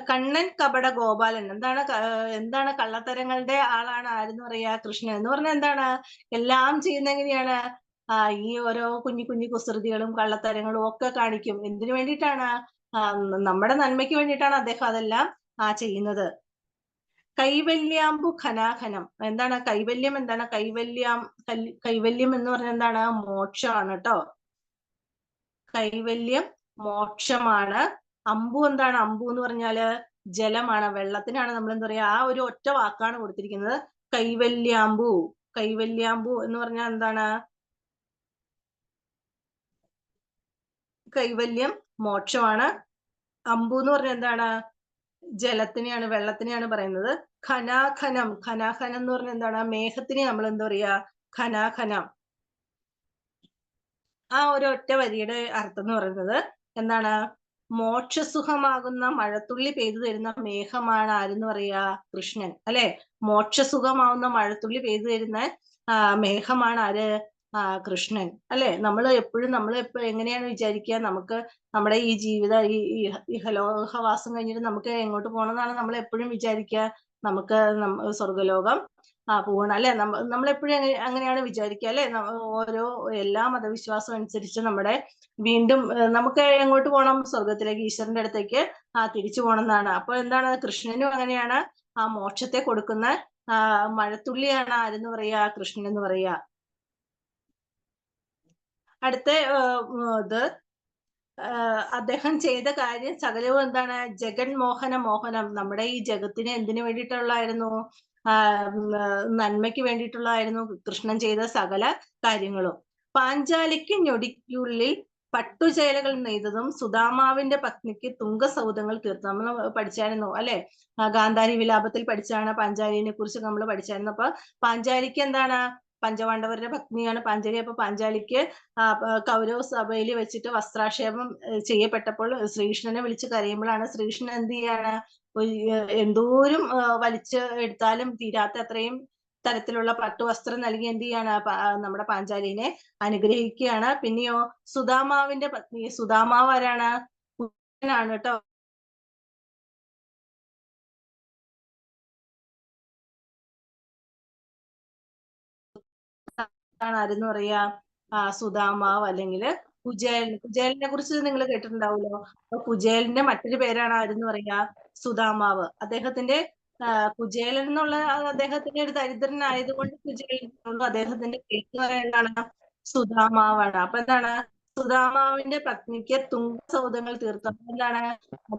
കണ്ണൻ കപട ഗോപാലൻ. എന്താണ് കള്ളത്തരങ്ങളുടെ ആളാണ് ആരെന്ന് പറയാ, കൃഷ്ണൻ. എന്ന് പറഞ്ഞാൽ എന്താണ്, എല്ലാം ചെയ്യുന്ന എങ്ങനെയാണ്, ഈ ഓരോ കുഞ്ഞു കുസൃതികളും കള്ളത്തരങ്ങളും ഒക്കെ കാണിക്കും. എന്തിനു വേണ്ടിയിട്ടാണ്, നമ്മുടെ നന്മയ്ക്ക് വേണ്ടിയിട്ടാണ് അദ്ദേഹം അതെല്ലാം ചെയ്യുന്നത്. കൈവല്യാംബു ഖനാഖനം. എന്താണ് കൈവല്യം, എന്താണ് കൈവല്യം എന്ന് പറഞ്ഞാൽ എന്താണ്, മോക്ഷമാണ് കേട്ടോ. കൈവല്യം മോക്ഷമാണ്. അമ്പു എന്താണ്? അമ്പു എന്ന് പറഞ്ഞാല് ജലമാണ്, വെള്ളത്തിനാണ് നമ്മൾ എന്താ പറയാ, ആ ഒരു ഒറ്റ വാക്കാണ് കൊടുത്തിരിക്കുന്നത്. കൈവല്യാമ്പു. കൈവല്യാമ്പു എന്ന് പറഞ്ഞാൽ എന്താണ്? കൈവല്യം മോക്ഷമാണ്. അമ്പു എന്ന് പറഞ്ഞാൽ എന്താണ്? ജലത്തിനെയാണ്, വെള്ളത്തിനെയാണ് പറയുന്നത്. ഖനാഖനം. ഖനാഖനം എന്ന് പറഞ്ഞാൽ എന്താണ്? മേഘത്തിനെ നമ്മൾ എന്താ പറയാ? ഖനാഖനം. ആ ഒരു ഒറ്റ വരിയുടെ അർത്ഥം എന്ന് പറയുന്നത് എന്താണ്? മോക്ഷസുഖമാകുന്ന മഴത്തുള്ളി പെയ്തു തരുന്ന മേഘമാണ് ആരെന്ന് പറയാ? കൃഷ്ണൻ, അല്ലെ? മോക്ഷസുഖമാവുന്ന മഴത്തുള്ളി പെയ്തു തരുന്ന മേഘമാണ് ആര്? കൃഷ്ണൻ, അല്ലെ? നമ്മൾ എപ്പോഴും എങ്ങനെയാണ് വിചാരിക്കുക? നമുക്ക് നമ്മുടെ ഈ ജീവിത ഈ ഇഹലോകവാസം കഴിഞ്ഞിട്ട് നമുക്ക് എങ്ങോട്ട് പോകണമെന്നാണ് നമ്മൾ എപ്പോഴും വിചാരിക്കുക? നമുക്ക് സ്വർഗലോകം പോകണം, അല്ലെ? നമ്മളെപ്പോഴും അങ്ങനെയാണ് വിചാരിക്കുക, അല്ലെ? ഓരോ എല്ലാ മതവിശ്വാസം അനുസരിച്ച് നമ്മുടെ വീണ്ടും നമുക്ക് എങ്ങോട്ട് പോകണം? സ്വർഗത്തിലേക്ക്, ഈശ്വരന്റെ അടുത്തേക്ക് തിരിച്ചു പോകണം എന്നാണ്. അപ്പൊ എന്താണ്? കൃഷ്ണനും അങ്ങനെയാണ്. ആ മോക്ഷത്തെ കൊടുക്കുന്ന മഴത്തുള്ളിയാണ് ആരെന്ന് പറയാ? കൃഷ്ണൻ എന്ന് പറയാ. അടുത്ത ഇത് അദ്ദേഹം ചെയ്ത കാര്യം സകലവും എന്താണ്? ജഗന്മോഹന മോഹനം. നമ്മുടെ ഈ ജഗത്തിന് എന്തിനു വേണ്ടിയിട്ടുള്ളായിരുന്നു? നന്മയ്ക്ക് വേണ്ടിയിട്ടുള്ളതായിരുന്നു കൃഷ്ണൻ ചെയ്ത സകല കാര്യങ്ങളും. പാഞ്ചാലിക്ക് ഞൊടിക്കുള്ളിൽ പട്ടുചേലകൾ നെയ്തതും സുദാമാവിന്റെ പത്നിക്ക് തുങ്കസൗധങ്ങൾ തീർത്തു. നമ്മൾ പഠിച്ചായിരുന്നു, അല്ലെ? ഗാന്ധാരി വിലാപത്തിൽ പഠിച്ചാണ് പാഞ്ചാലിനെ കുറിച്ച് നമ്മൾ പഠിച്ചായിരുന്നു. അപ്പൊ പാഞ്ചാലിക്ക് എന്താണ്? പഞ്ചപാണ്ഡവരുടെ പത്നിയാണ് പാഞ്ചാലി. അപ്പൊ പാഞ്ചാലിക്ക് കൗരവ സഭയിൽ വെച്ചിട്ട് വസ്ത്രാക്ഷേപം ചെയ്യപ്പെട്ടപ്പോൾ ശ്രീകൃഷ്ണനെ വിളിച്ച് കരയുമ്പോഴാണ് ശ്രീകൃഷ്ണൻ എന്ത് ചെയ്യാണ്? എന്തോരം വലിച്ച് എടുത്താലും തീരാത്ത അത്രയും തരത്തിലുള്ള പട്ടുവസ്ത്രം നൽകി എന്ത് ചെയ്യാണ്? നമ്മുടെ പാഞ്ചാലിനെ അനുഗ്രഹിക്കുകയാണ്. പിന്നെയോ സുദാമാവിന്റെ പത്നി. സുദാമാവ് ആരാണ്? ആണ് കേട്ടോ. ആരെന്ന് പറയാ? സുദാമാവ് അല്ലെങ്കിൽ കുചേലൻ. കുചേലനെ കുറിച്ച് നിങ്ങൾ കേട്ടിട്ടുണ്ടാവുമല്ലോ. അപ്പൊ കുചേലന്റെ മറ്റൊരു പേരാണ് ആരെന്ന് പറയാ? സുദാമാവ്. അദ്ദേഹത്തിന്റെ കുചേലൻ എന്നുള്ള അദ്ദേഹത്തിന്റെ ഒരു ദരിദ്രനായതുകൊണ്ട് കുചേലൻ, അദ്ദേഹത്തിന്റെ പേര് എന്താണ്? സുദാമാവാണ്. അപ്പൊ എന്താണ്? സുദാമാവിന്റെ പത്നിക്ക് തുങ്കസൗധങ്ങൾ തീർത്തു. എന്താണ്?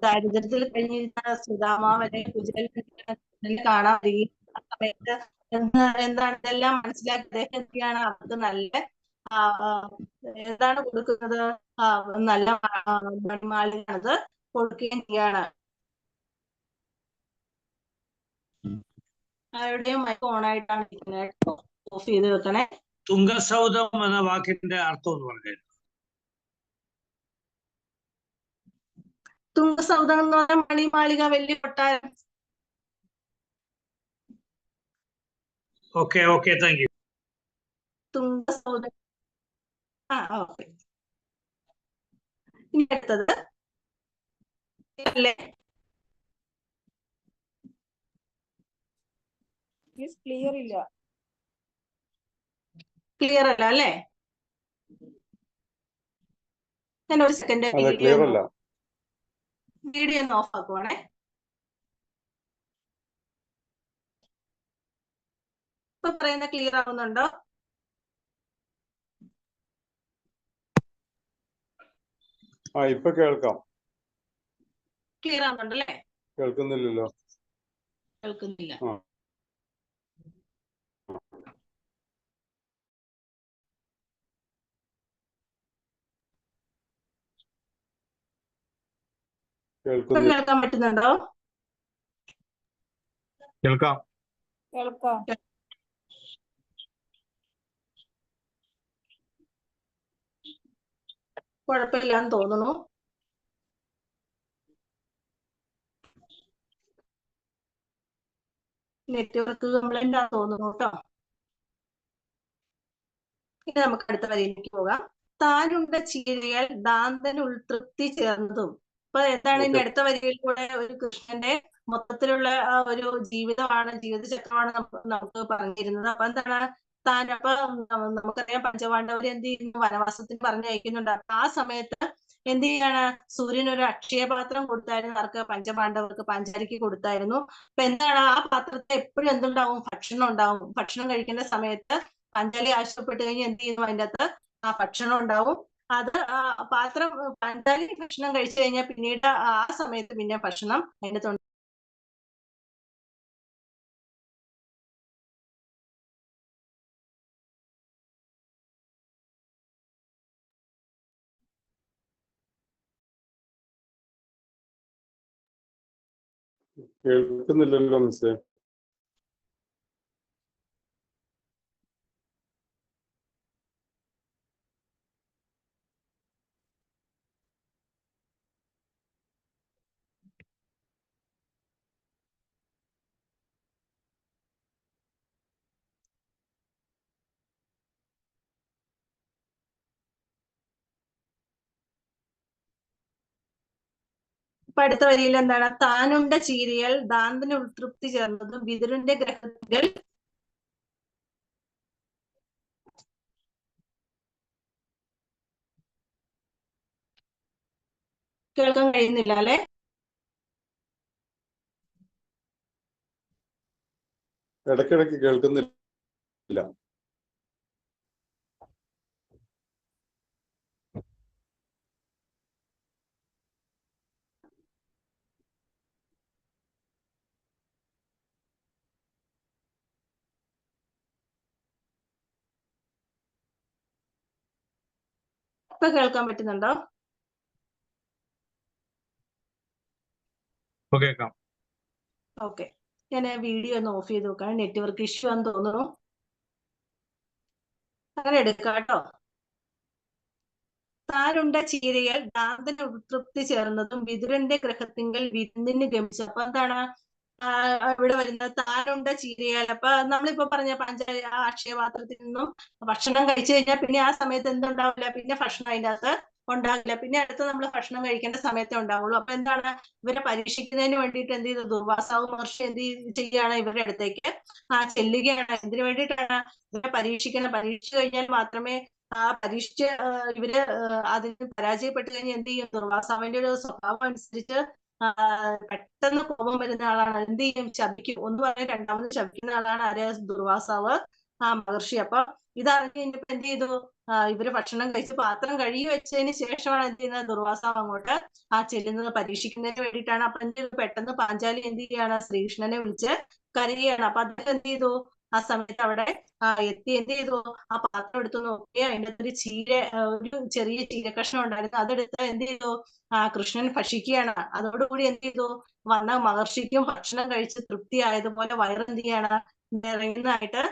ദാരിദ്ര്യത്തിൽ കഴിഞ്ഞിരുന്ന സുദാമാവ് അല്ലെങ്കിൽ കുചേലൻ കാണാൻ വരികയും ആ സമയത്ത് എന്താണ് ഇതെല്ലാം മനസ്സിലാക്കി അദ്ദേഹം എന്ത് ചെയ്യാണ്? അവർക്ക് നല്ല എന്താണ് കൊടുക്കുന്നത്? നല്ല മണിമാലയാണത് കൊടുക്കുകയും ചെയ്യാണ്. ആരുടെയും മൈക്ക് ഓണായിട്ടാണ് ഇരിക്കുന്നത്. ഓഫ് ചെയ്ത് വെക്കണേ. തുങ്കസൗധം എന്ന വാക്കിന്റെ അർത്ഥം എന്ന് പറഞ്ഞത്? തുങ്കസൗധം എന്ന് പറഞ്ഞാൽ മണിമാളിക, വലിയ കൊട്ടാരം. Okay okay, thank you. തുങ്കസൗധം. ഓക്കെ. ഇനി അടുത്തത് അല്ലേ? ക്ലിയർ ഇല്ല. ക്ലിയർ അല്ല അല്ലേ? ഞാൻ ഒരു സെക്കൻഡ് വീഡിയോ ഒന്ന് ഓഫ് ആക്കുവാണേ. ഇപ്പൊ പറയുന്ന ക്ലിയർ ആവുന്നുണ്ടോ? ഇപ്പൊ കേൾക്കാം. ക്ലിയർ ആവുന്നുണ്ടല്ലേ? കേൾക്കുന്നില്ലല്ലോ. കേൾക്കുന്നില്ല. കേൾക്കാൻ പറ്റുന്നുണ്ടോ? കേൾക്കാം. കേൾക്കാം. കുഴപ്പമില്ലാന്ന് തോന്നുന്നു. നെറ്റ്വർക്ക് കംപ്ലൈന്റ് ആണെന്ന് തോന്നുന്നു കേട്ടോ. ഇനി നമുക്ക് അടുത്ത വരിയിലേക്ക് പോകാം. താനുണ്ട ചീരയാൽ ദാന്തനുൾ തൃപ്തി ചേർന്നതും. അപ്പൊ എന്താണ് ഇനി അടുത്ത വരികളിലൂടെ ഒരു കൃഷ്ണന്റെ മൊത്തത്തിലുള്ള ഒരു ജീവിതമാണ്, ജീവിതചക്രമാണ് നമുക്ക് പറഞ്ഞിരുന്നത്. അപ്പൊ എന്താണ് അപ്പൊ നമുക്കറിയാം പഞ്ചപാണ്ഡവർ എന്ത് ചെയ്യുന്നു? വനവാസത്തിന് പറഞ്ഞയക്കുന്നുണ്ട്. അപ്പൊ ആ സമയത്ത് എന്ത് ചെയ്യാണ്? സൂര്യൻ ഒരു അക്ഷയപാത്രം കൊടുത്തായിരുന്നു. ആർക്ക്? പഞ്ചപാണ്ഡവർക്ക്, പാഞ്ചാലിക്ക് കൊടുത്തായിരുന്നു. അപ്പൊ എന്താണ്? ആ പാത്രത്തിൽ എപ്പോഴും എന്തുണ്ടാവും? ഭക്ഷണം ഉണ്ടാവും. ഭക്ഷണം കഴിക്കേണ്ട സമയത്ത് പാഞ്ചാലി ആവശ്യപ്പെട്ട് കഴിഞ്ഞാൽ എന്ത് ചെയ്യുന്നു? അതിൻ്റെ അകത്ത് ഭക്ഷണം ഉണ്ടാവും. അത് പാത്രം പാഞ്ചാലി ഭക്ഷണം കഴിച്ചു കഴിഞ്ഞാൽ പിന്നീട് ആ സമയത്ത് പിന്നെ ഭക്ഷണം അതിന്റെ തൊണ്ട കേൾക്കുന്നില്ലല്ലോ മിസ്സേ. ഇപ്പൊ അടുത്ത വരിയിൽ എന്താണ്? താനുണ്ട ചീരിയൽ ദാന്തന് ഉൾതൃപ്തി ചേർന്നതും വിതുരന്റെ ഗ്രഹങ്ങൾ കേൾക്കാൻ കഴിയുന്നില്ല അല്ലെ? ഇടയ്ക്കിടയ്ക്ക് കേൾക്കുന്നില്ല. ഇപ്പൊ കേൾക്കാൻ പറ്റുന്നുണ്ടോ? ഇപ്പൊ കേൾക്കാം. ഓക്കെ, ഞാൻ വീഡിയോ ഒന്ന് ഓഫ് ചെയ്ത് നോക്കാം. നെറ്റ്വർക്ക് ഇഷ്യൂ ആണെന്ന് തോന്നുന്നു. അങ്ങനെ എടുക്കാം കേട്ടോ. താനുണ്ട ചീരയാൽ ദാന്തന് ഉൾതൃപ്തി ചേർന്നതും വിതുരന്റെ ഗ്രഹത്തിങ്കൽ വിരുന്നിന് ഗമിച്ചു. അപ്പൊ എന്താണ് ഇവിടെ വരുന്നത്? താനുണ്ട ചീരയാൽ. അപ്പൊ നമ്മളിപ്പോ പറഞ്ഞ പാഞ്ചാലി ആ അക്ഷയപാത്രത്തിൽ നിന്നും ഭക്ഷണം കഴിച്ചു കഴിഞ്ഞാൽ പിന്നെ ആ സമയത്ത് എന്തുണ്ടാവില്ല, പിന്നെ ഭക്ഷണം അതിൻ്റെ അകത്ത് ഉണ്ടാകില്ല. പിന്നെ അടുത്ത് നമ്മൾ ഭക്ഷണം കഴിക്കേണ്ട സമയത്തേ ഉണ്ടാവുള്ളൂ. അപ്പൊ എന്താണ്, ഇവരെ പരീക്ഷിക്കുന്നതിന് വേണ്ടിയിട്ട് എന്ത് ചെയ്തു? ദുർവാസാവ് മഹർഷി എന്ത് ചെയ്യുകയാണ്? ഇവരുടെ അടുത്തേക്ക് ചെല്ലുകയാണ്. എന്തിനു വേണ്ടിയിട്ടാണ്? ഇവരെ പരീക്ഷിക്കണം. പരീക്ഷിച്ചു കഴിഞ്ഞാൽ മാത്രമേ പരീക്ഷിച്ച് ഇവര് അതിന് പരാജയപ്പെട്ട് കഴിഞ്ഞാൽ എന്ത് ചെയ്യും? ദുർവാസാവിന്റെ ഒരു സ്വഭാവം അനുസരിച്ച് പെട്ടെന്ന് കോപം വരുന്ന ആളാണ്. എന്ത് ചെയ്യും? ശപിക്കും. ഒന്ന് പറഞ്ഞ് രണ്ടാമത് ശപിക്കുന്ന ആളാണ് ആര്? ദുർവാസാവ് മഹർഷി. അപ്പൊ ഇതറിഞ്ഞു കഴിഞ്ഞപ്പോ എന്ത് ചെയ്തു? ഇവര് ഭക്ഷണം കഴിച്ച് പാത്രം കഴുകി വെച്ചതിന് ശേഷമാണ് എന്ത് ചെയ്യുന്നത്? ദുർവാസാവ് അങ്ങോട്ട് ചെല്ലുന്നത് പരീക്ഷിക്കുന്നതിന് വേണ്ടിയിട്ടാണ്. അപ്പൊ എന്ത് ചെയ്തു? പെട്ടെന്ന് പാഞ്ചാലി എന്ത് ചെയ്യാണ്? ശ്രീകൃഷ്ണനെ വിളിച്ച് കരയുകയാണ്. അപ്പൊ അദ്ദേഹം എന്ത് ചെയ്തു? ആ സമയത്ത് അവിടെ എത്തി എന്ത് ചെയ്തു? ആ പാത്രം എടുത്തു നോക്കി അതിൻ്റെ ഒരു ഒരു ചെറിയ ചീരക്കഷ്ണം ഉണ്ടായിരുന്നു. അതെടുത്ത് എന്ത് ചെയ്തു? കൃഷ്ണൻ ഭക്ഷിക്കുകയാണ്. അതോടുകൂടി എന്ത് ചെയ്തു? വന്ന മഹർഷിക്കും ഭക്ഷണം കഴിച്ച് തൃപ്തിയായതുപോലെ വയറെന്ത് ചെയ്യാണ്? നിറയുന്നതായിട്ട്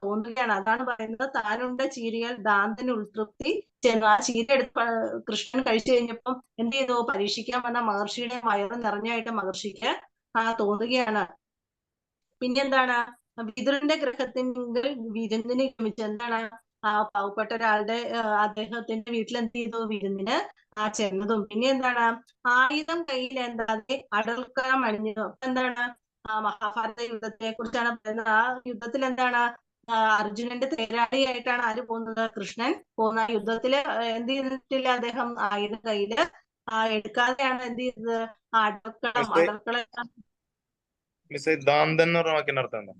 തോന്നുകയാണ്. അതാണ് പറയുന്നത്, താനുണ്ട ചീരയാൽ ദാന്തന് ഉൾതൃപ്തി ചെന്നു. ആ ചീര എടുത്ത് കൃഷ്ണൻ കഴിച്ചു കഴിഞ്ഞപ്പം എന്ത് ചെയ്തു? പരീക്ഷിക്കാൻ വന്ന മഹർഷിയുടെ വയറ് നിറഞ്ഞായിട്ട് മഹർഷിക്ക് തോന്നുകയാണ്. പിന്നെ എന്താണ്? വിതുരന്റെ ഗ്രഹത്തിങ്കിൽ വിരുന്നിന് ഗമിച്ചു. എന്താണ്? പാവപ്പെട്ട ഒരാളുടെ അദ്ദേഹത്തിന്റെ വീട്ടിൽ എന്ത് ചെയ്തു? വിരുന്നിന് ചെന്നതും. പിന്നെ എന്താണ്? ആയുധം കയ്യിൽ എന്താതെ അടൽക്കരം അണിഞ്ഞതും. അപ്പൊ എന്താണ്? മഹാഭാരത യുദ്ധത്തെ കുറിച്ചാണ് പറയുന്നത്. ആ യുദ്ധത്തിൽ എന്താണ്? അർജുനന്റെ തേരാളിയായിട്ടാണ് ആര് പോകുന്നത്? കൃഷ്ണൻ പോകുന്ന യുദ്ധത്തില് എന്ത് ചെയ്തിട്ടില്ല? അദ്ദേഹം ആയുധം കയ്യില് എടുക്കാതെയാണ് എന്ത് ചെയ്തത്? അടർക്കളം ദാന്തൻ എന്ന് പറഞ്ഞ വാക്കിന്റെ അർത്ഥം എന്താ?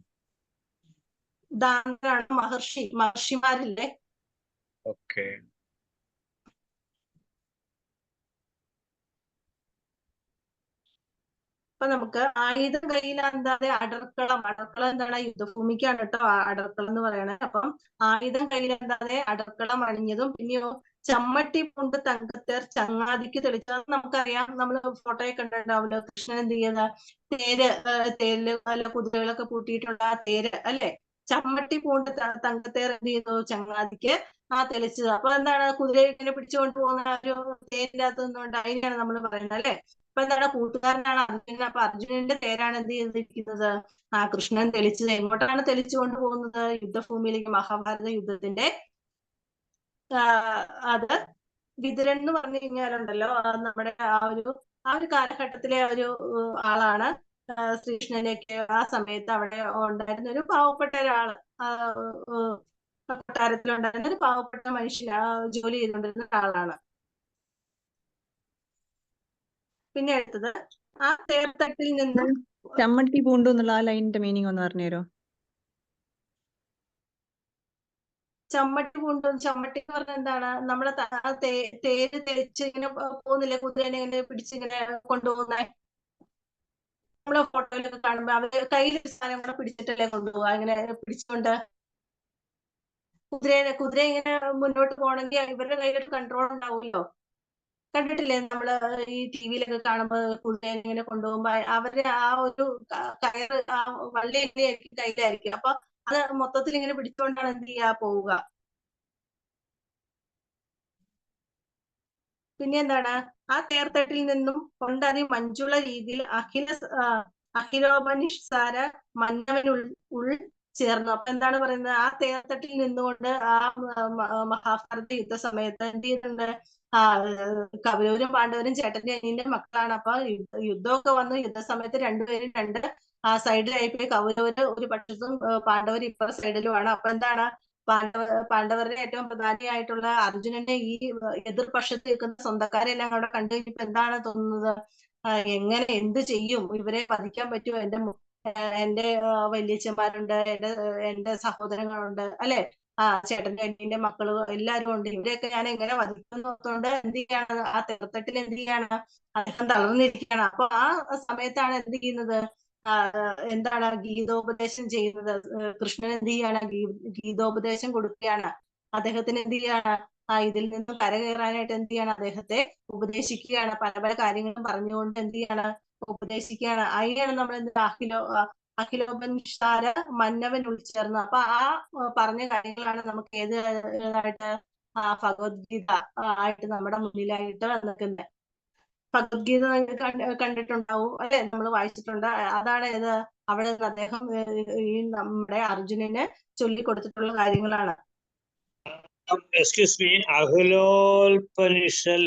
ദാന്തനാണ് മഹർഷിമാരില്ലേ? ഓക്കെ. അപ്പൊ നമുക്ക് ആയുധം കയ്യിലെന്താതെ അടർക്കളം എന്താണ്? യുദ്ധഭൂമിക്കാണ് കേട്ടോ അടർക്കളം എന്ന് പറയണത്. അപ്പം ആയുധം കയ്യിലെന്താതെ അടർക്കളം അണിഞ്ഞതും പിന്നെയോ ചമ്മട്ടി കൊണ്ട് തങ്കത്തേർ ചങ്ങാതിക്ക് തെളിച്ചത് നമുക്കറിയാം. നമ്മൾ ഫോട്ടോയൊക്കെ കണ്ടിട്ടുണ്ടാവില്ല. കൃഷ്ണൻ എന്ത് ചെയ്യുന്ന തേരില് അല്ല കുതിരകളൊക്കെ പൂട്ടിയിട്ടുള്ള ആ തേര് അല്ലെ? ചമ്മട്ടി പൂണ്ട് തങ്കത്തേർ എന്ത് ചെയ്യുന്നു? ചങ്ങാതിക്ക് തെളിച്ചത്. അപ്പൊ എന്താണ്? കുതിരയെ ഇങ്ങനെ പിടിച്ചുകൊണ്ട് പോകുന്ന ഒരു തേരിനകത്ത് നിന്നുകൊണ്ട് അതിനാണ് നമ്മൾ പറയുന്നത് അല്ലെ? അപ്പൊ എന്താണ്? കൂട്ടുകാരനാണ് അർജുനൻ. അപ്പൊ അർജുനന്റെ തേരാണ് എന്ത് ചെയ്തിരിക്കുന്നത്? കൃഷ്ണൻ തെളിച്ചത്. എങ്ങോട്ടാണ് തെളിച്ചു കൊണ്ടുപോകുന്നത്? യുദ്ധഭൂമിയിലേക്ക്, മഹാഭാരത യുദ്ധത്തിന്റെ. അത് വിതുരൻ എന്ന് പറഞ്ഞു കഴിഞ്ഞാലുണ്ടല്ലോ, നമ്മുടെ ആ ഒരു കാലഘട്ടത്തിലെ ഒരു ആളാണ്. ശ്രീകൃഷ്ണനെയൊക്കെ ആ സമയത്ത് അവിടെ ഉണ്ടായിരുന്ന ഒരു പാവപ്പെട്ട ഒരാള്, കൊട്ടാരത്തിലുണ്ടായിരുന്ന ഒരു പാവപ്പെട്ട മനുഷ്യൻ, ജോലി ചെയ്തുകൊണ്ടിരുന്ന ഒരാളാണ്. പിന്നെ അടുത്തത് ആ തേർത്തട്ടിൽ നിന്ന്. ചമ്മട്ടി പൂണ്ടു എന്നുള്ള ആ ലൈനിന്റെ മീനിങ് ഒന്ന് പറഞ്ഞുതരോ? ചമ്മട്ടി കൊണ്ടുവന്ന്, ചമ്മട്ടി എന്ന് പറഞ്ഞാൽ എന്താണ്, നമ്മുടെ തേര് തേച്ച് ഇങ്ങനെ പോകുന്നില്ലേ, കുതിരനെ ഇങ്ങനെ പിടിച്ചിങ്ങനെ കൊണ്ടുപോകുന്ന നമ്മളെ ഫോട്ടോയിലൊക്കെ കാണുമ്പോ അവര് കയ്യിൽ സാധനം കൂടെ പിടിച്ചിട്ടല്ലേ കൊണ്ടുപോകുക, ഇങ്ങനെ പിടിച്ചുകൊണ്ട് കുതിര ഇങ്ങനെ മുന്നോട്ട് പോകണമെങ്കിൽ ഇവരുടെ കയ്യിലൊരു കൺട്രോൾ ഉണ്ടാവുമല്ലോ. കണ്ടിട്ടില്ലേ നമ്മള് ഈ ടിവിയിലൊക്കെ കാണുമ്പോ കുതിരനെ ഇങ്ങനെ കൊണ്ടുപോകുമ്പോ അവര് ആ ഒരു കയറ് ആ വള്ളി എങ്ങനെയായിരിക്കും കയ്യിലായിരിക്കും. അപ്പൊ അത് മൊത്തത്തിൽ ഇങ്ങനെ പിടിച്ചുകൊണ്ടാണ് എന്ത് ചെയ്യാ പോവുക. പിന്നെ എന്താണ്, ആ തേർത്തട്ടിൽ നിന്നും കൊണ്ടറി മഞ്ജുള രീതിയിൽ അഖിലോപനിഷാര മന്നവനുൾ ചേർന്നു. അപ്പൊ എന്താണ് പറയുന്നത്, ആ തേർത്തട്ടിൽ നിന്നുകൊണ്ട് ആ മഹാഭാരത യുദ്ധ സമയത്ത് എന്ത് ചെയ്യുന്നുണ്ട്, കൗരവരും പാണ്ഡവരും ചേട്ടന്റെ അനിയന്റെ മക്കളാണ്. അപ്പൊ യുദ്ധമൊക്കെ വന്നു, യുദ്ധ സമയത്ത് രണ്ടുപേരും രണ്ട് സൈഡിലായി പോയി. കൗരവര് ഒരു പക്ഷത്തും പാണ്ഡവർ ഇപ്പുറ സൈഡിലുമാണ്. അപ്പൊ എന്താണ്, പാണ്ഡവരുടെ ഏറ്റവും പ്രധാനിയായിട്ടുള്ള അർജുനന്റെ ഈ എതിർപക്ഷത്ത് നിൽക്കുന്ന സ്വന്തക്കാരെല്ലാം അവിടെ കണ്ടു കഴിഞ്ഞപ്പോ എന്താണ് തോന്നുന്നത്, എങ്ങനെ എന്ത് ചെയ്യും, ഇവരെ വധിക്കാൻ പറ്റുമോ, എന്റെ വല്യച്ഛന്മാരുണ്ട്, എന്റെ സഹോദരങ്ങളുണ്ട് അല്ലെ, ചേട്ടന്റെ അനിയന്റെ മക്കള് എല്ലാരും ഉണ്ട്, ഇവരെയൊക്കെ ഞാൻ എങ്ങനെ വധിക്കുന്നോണ്ട് എന്ത് ചെയ്യാണ്, ആ തേർത്തട്ടിൽ എന്ത് ചെയ്യാണ്, അദ്ദേഹം തളർന്നിരിക്കുകയാണ്. അപ്പൊ ആ സമയത്താണ് എന്ത് ചെയ്യുന്നത്, എന്താണ് ഗീതോപദേശം ചെയ്യുന്നത്. കൃഷ്ണൻ എന്ത് ചെയ്യാണ്, ഗീതോപദേശം കൊടുക്കുകയാണ്. അദ്ദേഹത്തിന് എന്ത് ചെയ്യാണ്, ഇതിൽ നിന്നും കരകയറാനായിട്ട് എന്ത് ചെയ്യാണ്, അദ്ദേഹത്തെ ഉപദേശിക്കുകയാണ്. പല പല കാര്യങ്ങളും പറഞ്ഞുകൊണ്ട് എന്ത് ചെയ്യാണ്, ഉപദേശിക്കുകയാണ്. അതിനെയാണ് നമ്മൾ എന്ത് അഖിലോപനിഷാര മന്നവൻ ഉൾച്ചേർന്ന്. അപ്പൊ ആ പറഞ്ഞ കാര്യങ്ങളാണ് നമുക്ക് ഏതായിട്ട് ഭഗവത്ഗീത ആയിട്ട് നമ്മുടെ മുന്നിലായിട്ട് നിൽക്കുന്നത്. ഭഗവത്ഗീത കണ്ടിട്ടുണ്ടാവും അല്ലെ, നമ്മൾ വായിച്ചിട്ടുണ്ട്. അതാണ് ഇത് അവിടെ അദ്ദേഹം ഈ നമ്മുടെ അർജുനന് ചൊല്ലിക്കൊടുത്തിട്ടുള്ള കാര്യങ്ങളാണ്. എക്സ്ക്യൂസ് മീ, അഖിലോൽപനിഷൽ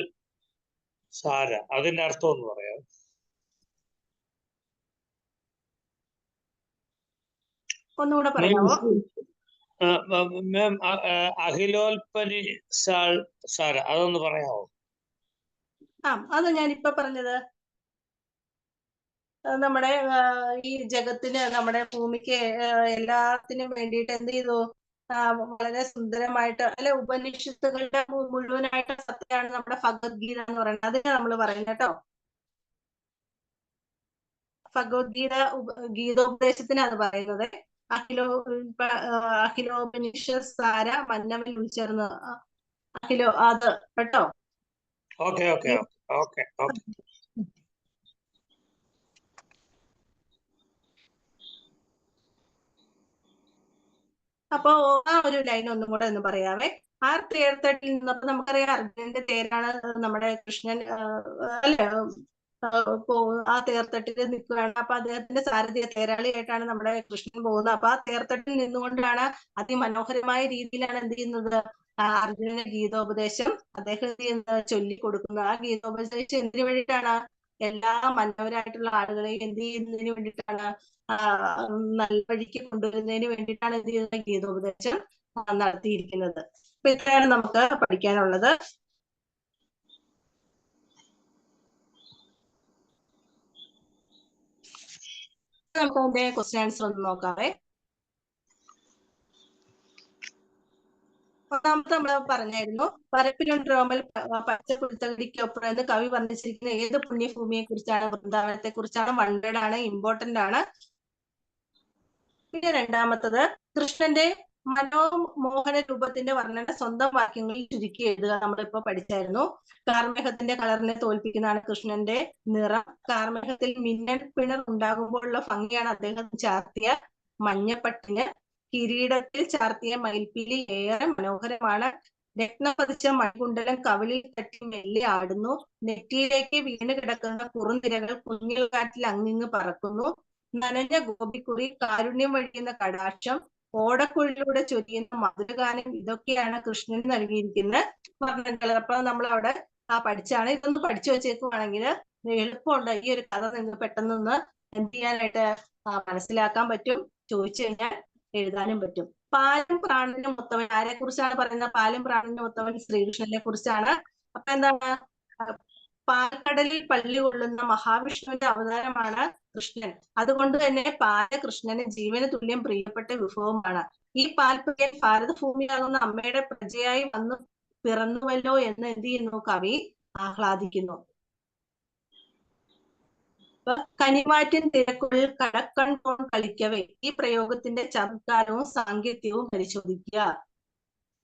സാര, അതിന്റെ അർത്ഥം ഒന്ന് പറയാം. ഒന്നുകൂടെ പറയാമോ? മാം, അഖിലോൽപനിഷാൽ സാര അതൊന്ന് പറയാമോ? അത് ഞാൻ ഇപ്പൊ പറഞ്ഞത് നമ്മുടെ ഈ ജഗത്തിന്, നമ്മുടെ ഭൂമിക്ക് എല്ലാത്തിനും വേണ്ടിയിട്ട് എന്ത് ചെയ്തു, വളരെ സുന്ദരമായിട്ട് അല്ലെ, ഉപനിഷത്തുകളുടെ മുഴുവനായിട്ട് സത്യമാണ് നമ്മുടെ ഭഗവത്ഗീത എന്ന് പറയുന്നത്. അതിനെ നമ്മൾ പറയുന്നത് കേട്ടോ. ഭഗവത്ഗീത ഗീതോപദേശത്തിനാണ് പറയുന്നത്. അഖിലോപനിഷസാര മന്നവൻ ഉൾച്ചേർന്ന് അത് കേട്ടോ. Okay okay okay okay. അപ്പോ ആ ഒരു ലൈൻ ഒന്നും കൂടെ ഒന്ന് പറയാവേ. ആ തേർത്തട്ടിൽ നിന്നപ്പോ നമുക്കറിയാം അർജുനന്റെ തേരാണ് നമ്മുടെ കൃഷ്ണൻ അല്ലെ, ആ തേർത്തട്ടിൽ നിൽക്കുകയാണ്. അപ്പൊ അദ്ദേഹത്തിന്റെ സാരഥി തേരാളിയായിട്ടാണ് നമ്മുടെ കൃഷ്ണൻ പോകുന്നത്. അപ്പൊ ആ തേർത്തട്ടിൽ നിന്നുകൊണ്ടാണ് അതിമനോഹരമായ രീതിയിലാണ് എന്ത് ചെയ്യുന്നത്, അർജുനന് ഗീതോപദേശം അദ്ദേഹം എന്ത് ചെയ്യുന്നത്, ചൊല്ലിക്കൊടുക്കുന്നത്. ആ ഗീതോപദേശം എന്തിനു വേണ്ടിയിട്ടാണ്, എല്ലാ മന്നവരായിട്ടുള്ള ആളുകളെയും എന്ത് ചെയ്യുന്നതിന് വേണ്ടിയിട്ടാണ്, നല്ല വഴിക്ക് കൊണ്ടുവരുന്നതിന് വേണ്ടിയിട്ടാണ് എന്ത് ചെയ്യുന്നത്, ഗീതോപദേശം നടത്തിയിരിക്കുന്നത്. അപ്പൊ ഇത്രയാണ് നമുക്ക് പഠിക്കാനുള്ളത്. നമുക്ക് അതിന്റെ ക്വസ്റ്റ്യൻ ആൻസർ ഒന്ന് നോക്കാവേ. ഒന്നാമത്തെ നമ്മൾ പറഞ്ഞായിരുന്നു, പരപ്പിലുണ്ട് രോമൽ പച്ച കുരുത്തടിക്കൊപ്പം എന്ന് കവി വർണ്ണിച്ചിരിക്കുന്ന ഏത് പുണ്യഭൂമിയെ കുറിച്ചാണ്, വൃന്ദാവനത്തെ കുറിച്ചാണ്. 100 ആണ്, ഇമ്പോർട്ടന്റ് ആണ്. പിന്നെ രണ്ടാമത്തത്, കൃഷ്ണന്റെ മനോമോഹന രൂപത്തിന്റെ വർണ്ണന സ്വന്തം വാക്യങ്ങളിൽ ചുരുക്കി എഴുതുക. നമ്മളിപ്പോ പഠിച്ചായിരുന്നു. കാർമേഘത്തിന്റെ കളറിനെ തോൽപ്പിക്കുന്നതാണ് കൃഷ്ണന്റെ നിറം. കാർമേഘത്തിൽ മിന്നൽ പിണർ ഉണ്ടാകുമ്പോഴുള്ള ഭംഗിയാണ് അദ്ദേഹം ചാർത്തിയ മഞ്ഞപ്പട്ടിന്. കിരീടത്തിൽ ചാർത്തിയ മയിൽപ്പീലി ഏറെ മനോഹരമാണ്. രത്നപതിച്ച മണികുണ്ടലം കവിളിൽ തട്ടി മെല്ലെ ആടുന്നു. നെറ്റിയിലേക്ക് വീണ് കിടക്കുന്ന കുറുനിരകൾ കുഞ്ഞിൽ കാറ്റിൽ അങ്ങിങ്ങ് പറക്കുന്നു. നനഞ്ഞ ഗോപിക്കുറി, കാരുണ്യം വഴിയുന്ന കടാക്ഷം, ഓടക്കുഴലിലൂടെ ചൊരിയുന്ന മധുരഗാനം, ഇതൊക്കെയാണ് കൃഷ്ണന് നൽകിയിരിക്കുന്ന വർണ്ണനകൾ. അപ്പൊ നമ്മൾ അവിടെ പഠിച്ചാണ്. ഇതൊന്ന് പഠിച്ചു വെച്ചേക്കുവാണെങ്കിൽ എളുപ്പമുണ്ട്. ഈ ഒരു കഥ നിങ്ങൾക്ക് പെട്ടെന്നൊന്ന് എന്ത് ചെയ്യാനായിട്ട് മനസ്സിലാക്കാൻ പറ്റും. ചോദിച്ചു കഴിഞ്ഞാൽ എഴുതാനും പറ്റും. പാലും പ്രാണനും ഒത്തവൻ, ആരെ കുറിച്ചാണ് പറയുന്നത്, പാലും പ്രാണനും ഒത്തവൻ ശ്രീകൃഷ്ണനെ കുറിച്ചാണ്. അപ്പൊ എന്താണ്, പാൽക്കടലിൽ പള്ളി കൊള്ളുന്ന മഹാവിഷ്ണുവിന്റെ അവതാരമാണ് കൃഷ്ണൻ. അതുകൊണ്ട് തന്നെ പാല് കൃഷ്ണന് ജീവന് തുല്യം പ്രിയപ്പെട്ട വിഭവമാണ്. ഈ പാൽപ്രിയൻ ഭാരതഭൂമിയാകുന്ന അമ്മയുടെ പ്രജയായി വന്നു പിറന്നുവല്ലോ എന്ന് എന്ത് ചെയ്യുന്നു കവി ആഹ്ലാദിക്കുന്നു. കനിമാറ്റിൻ തിരക്കുള്ളിൽ കടക്കൺ കോൺ കളിക്കവേ ഈ പ്രയോഗത്തിന്റെ ചമത്കാരവും സാങ്കത്യവും പരിശോധിക്കുക.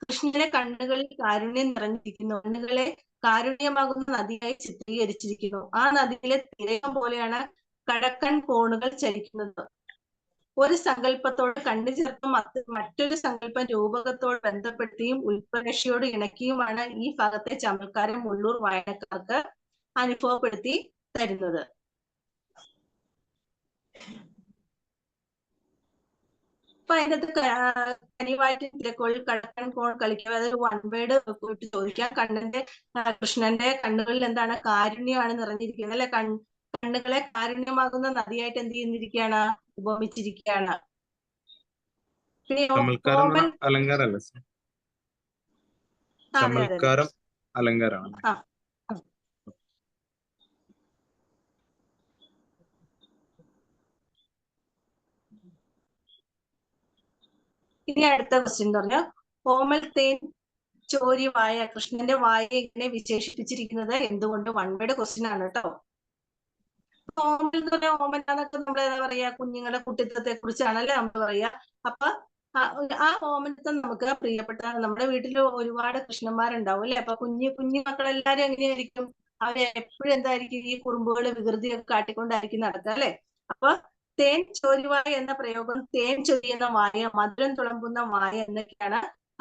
കൃഷ്ണന്റെ കണ്ണുകളിൽ കാരുണ്യം നിറഞ്ഞിരിക്കുന്നു. കണ്ണുകളെ കാരുണ്യമാകുന്ന നദിയായി ചിത്രീകരിച്ചിരിക്കുന്നു. ആ നദിയിലെ തിരകം പോലെയാണ് കടക്കൺ കോണുകൾ ചലിക്കുന്നത്. ഒരു സങ്കല്പത്തോട് കണ്ണു ചേർത്ത് മറ്റൊരു സങ്കല്പം രൂപകത്തോട് ബന്ധപ്പെടുത്തിയും ഉൽപ്രേക്ഷയോട് ഇണക്കിയുമാണ് ഈ ഭാഗത്തെ ചമൽക്കാരൻ ഉള്ളൂർ വായനക്കാർക്ക് അനുഭവപ്പെടുത്തി തരുന്നത്. അപ്പൊ അതിനകത്ത് കനിവാറ്റിൻ തിരക്കുകളിൽ കടക്കൺ കോൺ കളിക്കുക, അതൊരു വൺ വേർഡ് പോയിട്ട് ചോദിക്കാം. കൃഷ്ണന്റെ കണ്ണുകളിൽ എന്താണ് കാരുണ്യമാണ് നിറഞ്ഞിരിക്കുന്നത് അല്ലെ. കണ്ണുകളെ കാരുണ്യമാകുന്ന നദിയായിട്ട് എന്ത് ചെയ്യുന്നിരിക്കുകയാണ്, ഉപമിച്ചിരിക്കുകയാണ്. പിന്നെ ഓമൻ അലങ്കാരമല്ലേ? ചമൽക്കാരം അലങ്കാരമാണ്. ഇനി അടുത്ത ക്വസ്റ്റ്യൻ എന്ന് പറഞ്ഞാൽ ഓമൽ തേൻ ചോരി വായ, കൃഷ്ണന്റെ വായ ഇങ്ങനെ വിശേഷിപ്പിച്ചിരിക്കുന്നത് എന്തുകൊണ്ട്? വൺ വേർഡ് ക്വസ്റ്റ്യൻ ആണ് കേട്ടോ. ഓമൽ എന്ന് പറഞ്ഞാൽ ഓമനൊക്കെ നമ്മൾ എന്താ പറയാ, കുഞ്ഞുങ്ങളുടെ കുട്ടിത്തത്തെ കുറിച്ചാണല്ലേ നമ്മൾ പറയാ. അപ്പൊ ആ ഓമനത്തെ നമുക്ക് പ്രിയപ്പെട്ട നമ്മുടെ വീട്ടിൽ ഒരുപാട് കൃഷ്ണന്മാരുണ്ടാവും അല്ലെ. അപ്പൊ കുഞ്ഞു മക്കളെല്ലാരും എങ്ങനെയായിരിക്കും, അവര് എപ്പോഴും എന്തായിരിക്കും ഈ കുറുമ്പുകൾ വികൃതിയൊക്കെ കാട്ടിക്കൊണ്ടായിരിക്കും നടക്കുക അല്ലെ. അപ്പൊ തേൻ ചോരുവായ എന്ന പ്രയോഗം തേൻ ചൊരിയുന്ന വായ, മധുരം തുളമ്പുന്ന വായ എന്നൊക്കെയാണ്